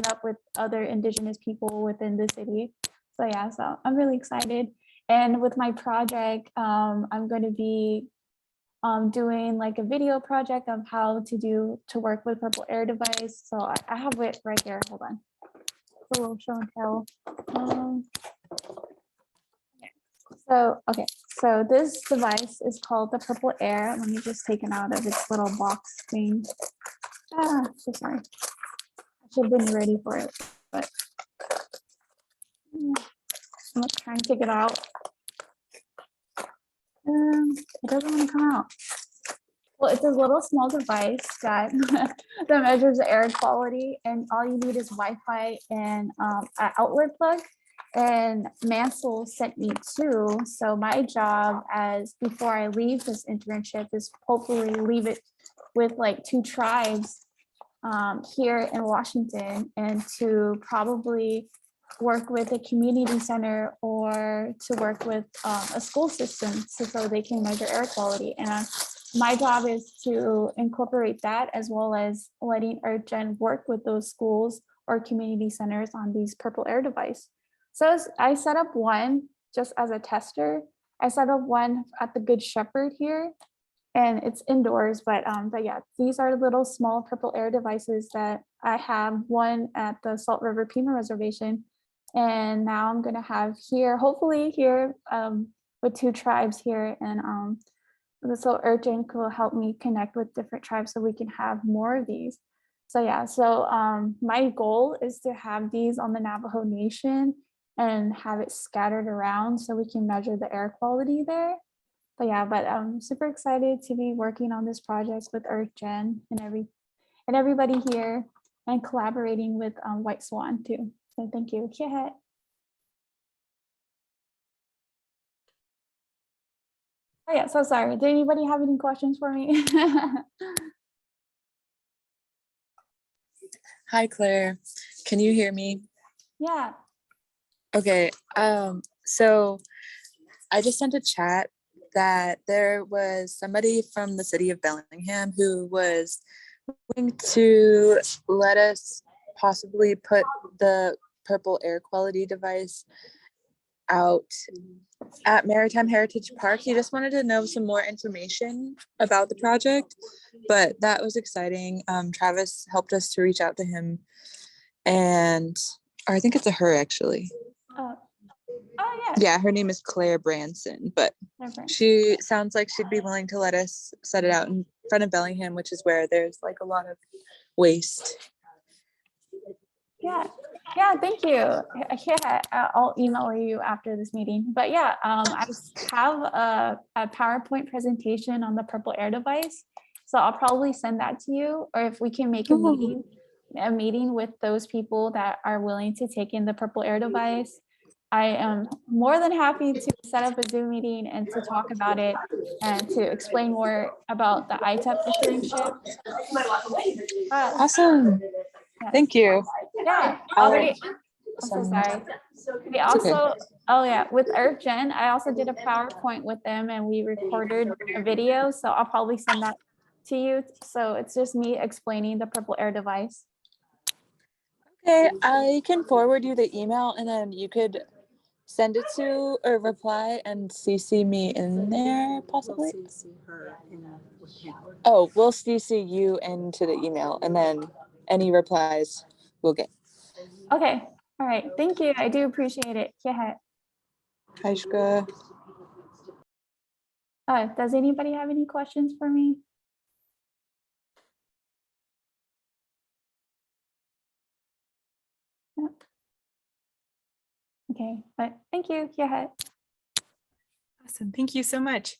up with other Indigenous people within the city. So yeah, so I'm really excited. And with my project, I'm going to be doing like a video project of how to work with Purple Air device. So I have it right here. Hold on. It's a little show and tell. So this device is called the Purple Air. Let me just take it out of its little box thing. So sorry. I should have been ready for it, but I'm gonna try and take it out. It doesn't want to come out. Well, it's a little small device that that measures air quality, and all you need is Wi-Fi and an outlet plug. And Mansell sent me 2. So my job, as before I leave this internship, is hopefully leave it with like 2 tribes here in Washington, and to probably work with a community center or to work with a school system so they can measure air quality. And my job is to incorporate that, as well as letting EarthGen work with those schools or community centers on these Purple Air device. So I set up one just as a tester. I set up one at the Good Shepherd here, and it's indoors, but yeah, these are little small Purple Air devices that I have, one at the Salt River Pima Reservation. And now I'm gonna have here, hopefully here with 2 tribes here. And so EarthGen will help me connect with different tribes so we can have more of these. So yeah, so my goal is to have these on the Navajo Nation and have it scattered around so we can measure the air quality there. But yeah, but I'm super excited to be working on this project with EarthGen and everybody here, and collaborating with Whiteswan too. So thank you. Yeah. Oh yeah, so sorry. Did anybody have any questions for me? Hi, Claire. Can you hear me? Yeah. Okay. So I just sent a chat that there was somebody from the city of Bellingham who was willing to let us possibly put the Purple Air quality device out at Maritime Heritage Park. He just wanted to know some more information about the project, but that was exciting. Travis helped us to reach out to him, and or I think it's a her actually. Oh, yeah. Yeah, her name is Claire Branson, but she sounds like she'd be willing to let us set it out in front of Bellingham, which is where there's like a lot of waste. Yeah, thank you. Yeah, I'll email you after this meeting. But yeah, I have a PowerPoint presentation on the purple air device. So I'll probably send that to you, or if we can make a meeting with those people that are willing to take in the purple air device. I am more than happy to set up a Zoom meeting and to talk about it and to explain more about the ITEP internship. Awesome. Yeah. Thank you. Yeah, I'm so sorry. We also, oh yeah, with EarthGen, I also did a PowerPoint with them and we recorded a video. So I'll probably send that to you. So it's just me explaining the purple air device. Okay, I can forward you the email and then you could send it to or reply and CC me in there possibly. Oh, we'll CC you into the email and then any replies we'll get. Okay, all right, thank you. I do appreciate it. Yeah. Haishka. Does anybody have any questions for me? No. Okay, but thank you. Yeah. Awesome. Thank you so much.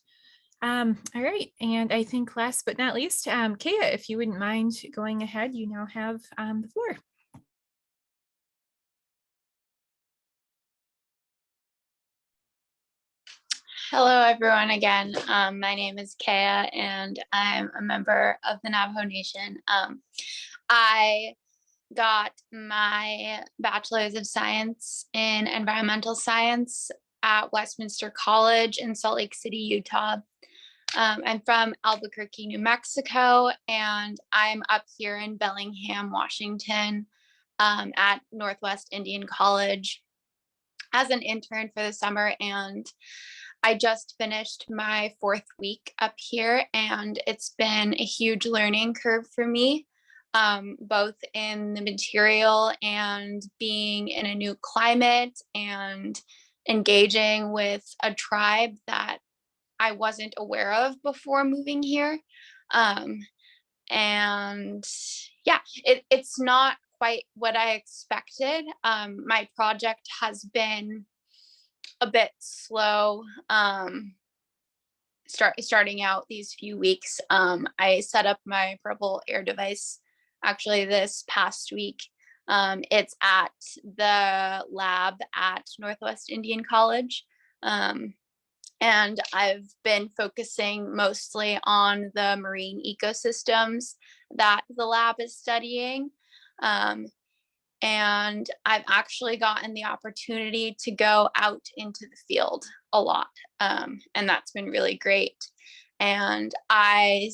All right. And I think last but not least, Kaya, if you wouldn't mind going ahead, you now have the floor. Hello, everyone. Again, my name is Kaya, and I'm a member of the Navajo Nation. I got my Bachelor's of Science in Environmental Science at Westminster College in Salt Lake City, Utah. I'm from Albuquerque, New Mexico, and I'm up here in Bellingham, Washington, at Northwest Indian College as an intern for the summer. And I just finished my 4th week up here, and it's been a huge learning curve for me, both in the material and being in a new climate and engaging with a tribe that I wasn't aware of before moving here. And yeah, it's not quite what I expected. My project has been a bit slow starting out these few weeks. I set up my purple air device actually this past week. It's at the lab at Northwest Indian College. And I've been focusing mostly on the marine ecosystems that the lab is studying. And I've actually gotten the opportunity to go out into the field a lot. And that's been really great. And I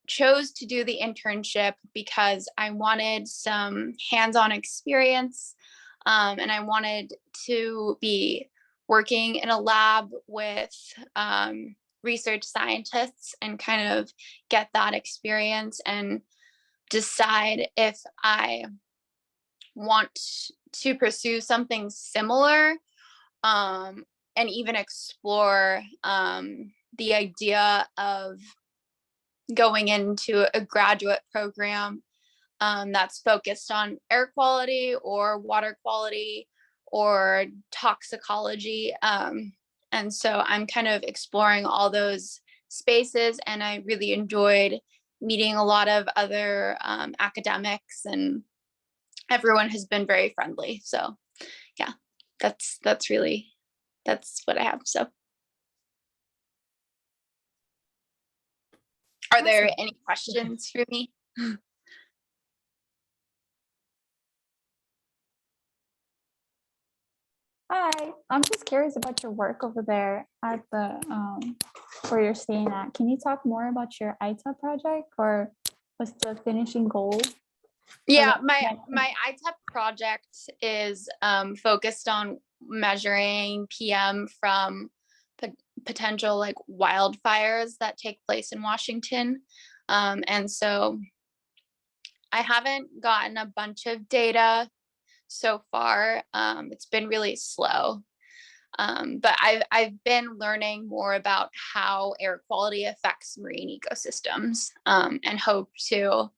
chose to do the internship because I wanted some hands-on experience. And I wanted to be working in a lab with research scientists and kind of get that experience and decide if I want to pursue something similar, and even explore the idea of going into a graduate program that's focused on air quality or water quality or toxicology. And so I'm kind of exploring all those spaces, and I really enjoyed meeting a lot of other academics, and everyone has been very friendly. So yeah, that's what I have. So are there any questions for me? Hi, I'm just curious about your work over there at the where you're staying at. Can you talk more about your ITEP project, or what's the finishing goal? Yeah, my ITEP project is focused on measuring PM from potential like wildfires that take place in Washington. And so I haven't gotten a bunch of data so far. It's been really slow. But I've been learning more about how air quality affects marine ecosystems, and hope to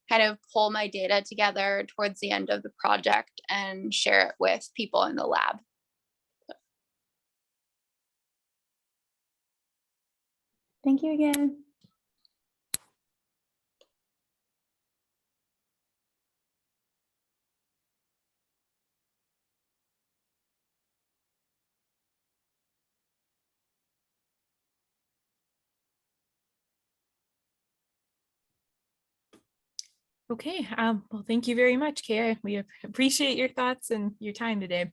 kind of pull my data together towards the end of the project and share it with people in the lab. Thank you again. Okay, well, thank you very much, Kay. We appreciate your thoughts and your time today.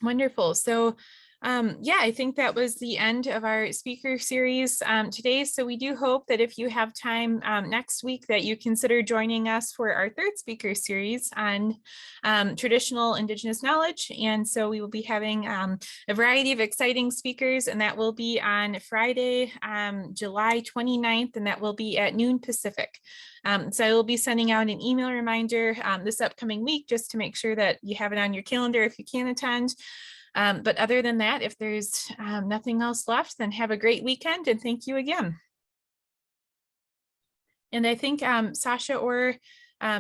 Wonderful. So yeah, I think that was the end of our speaker series today. So we do hope that if you have time next week that you consider joining us for our third speaker series on traditional Indigenous knowledge. And so we will be having a variety of exciting speakers, and that will be on Friday, July 29th, and that will be at noon Pacific. So I will be sending out an email reminder this upcoming week just to make sure that you have it on your calendar if you can attend. But other than that, if there's nothing else left, then have a great weekend and thank you again. And I think Sasha or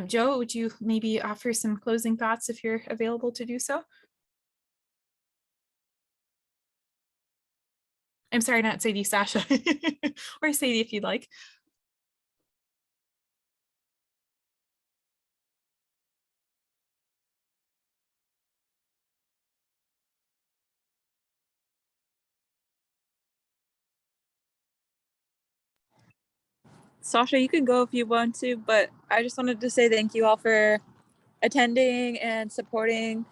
Joe, would you maybe offer some closing thoughts if you're available to do so? I'm sorry, not Sadie, Sasha, or Sadie if you'd like. Sasha, you can go if you want to, but I just wanted to say thank you all for attending and supporting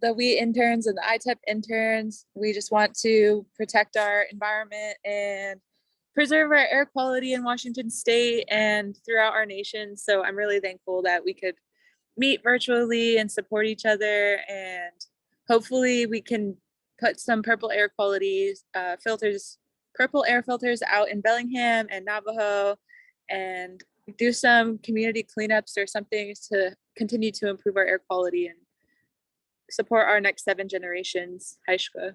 the WE interns and the ITEP interns. We just want to protect our environment and preserve our air quality in Washington State and throughout our nation. So I'm really thankful that we could meet virtually and support each other, and hopefully we can put some purple air quality purple air filters out in Bellingham and Navajo, and do some community cleanups or something to continue to improve our air quality and support our next 7 generations. Haishka.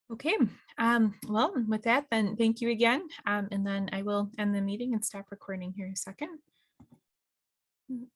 Okay, well, with that, then thank you again. And then I will end the meeting and stop recording here a second.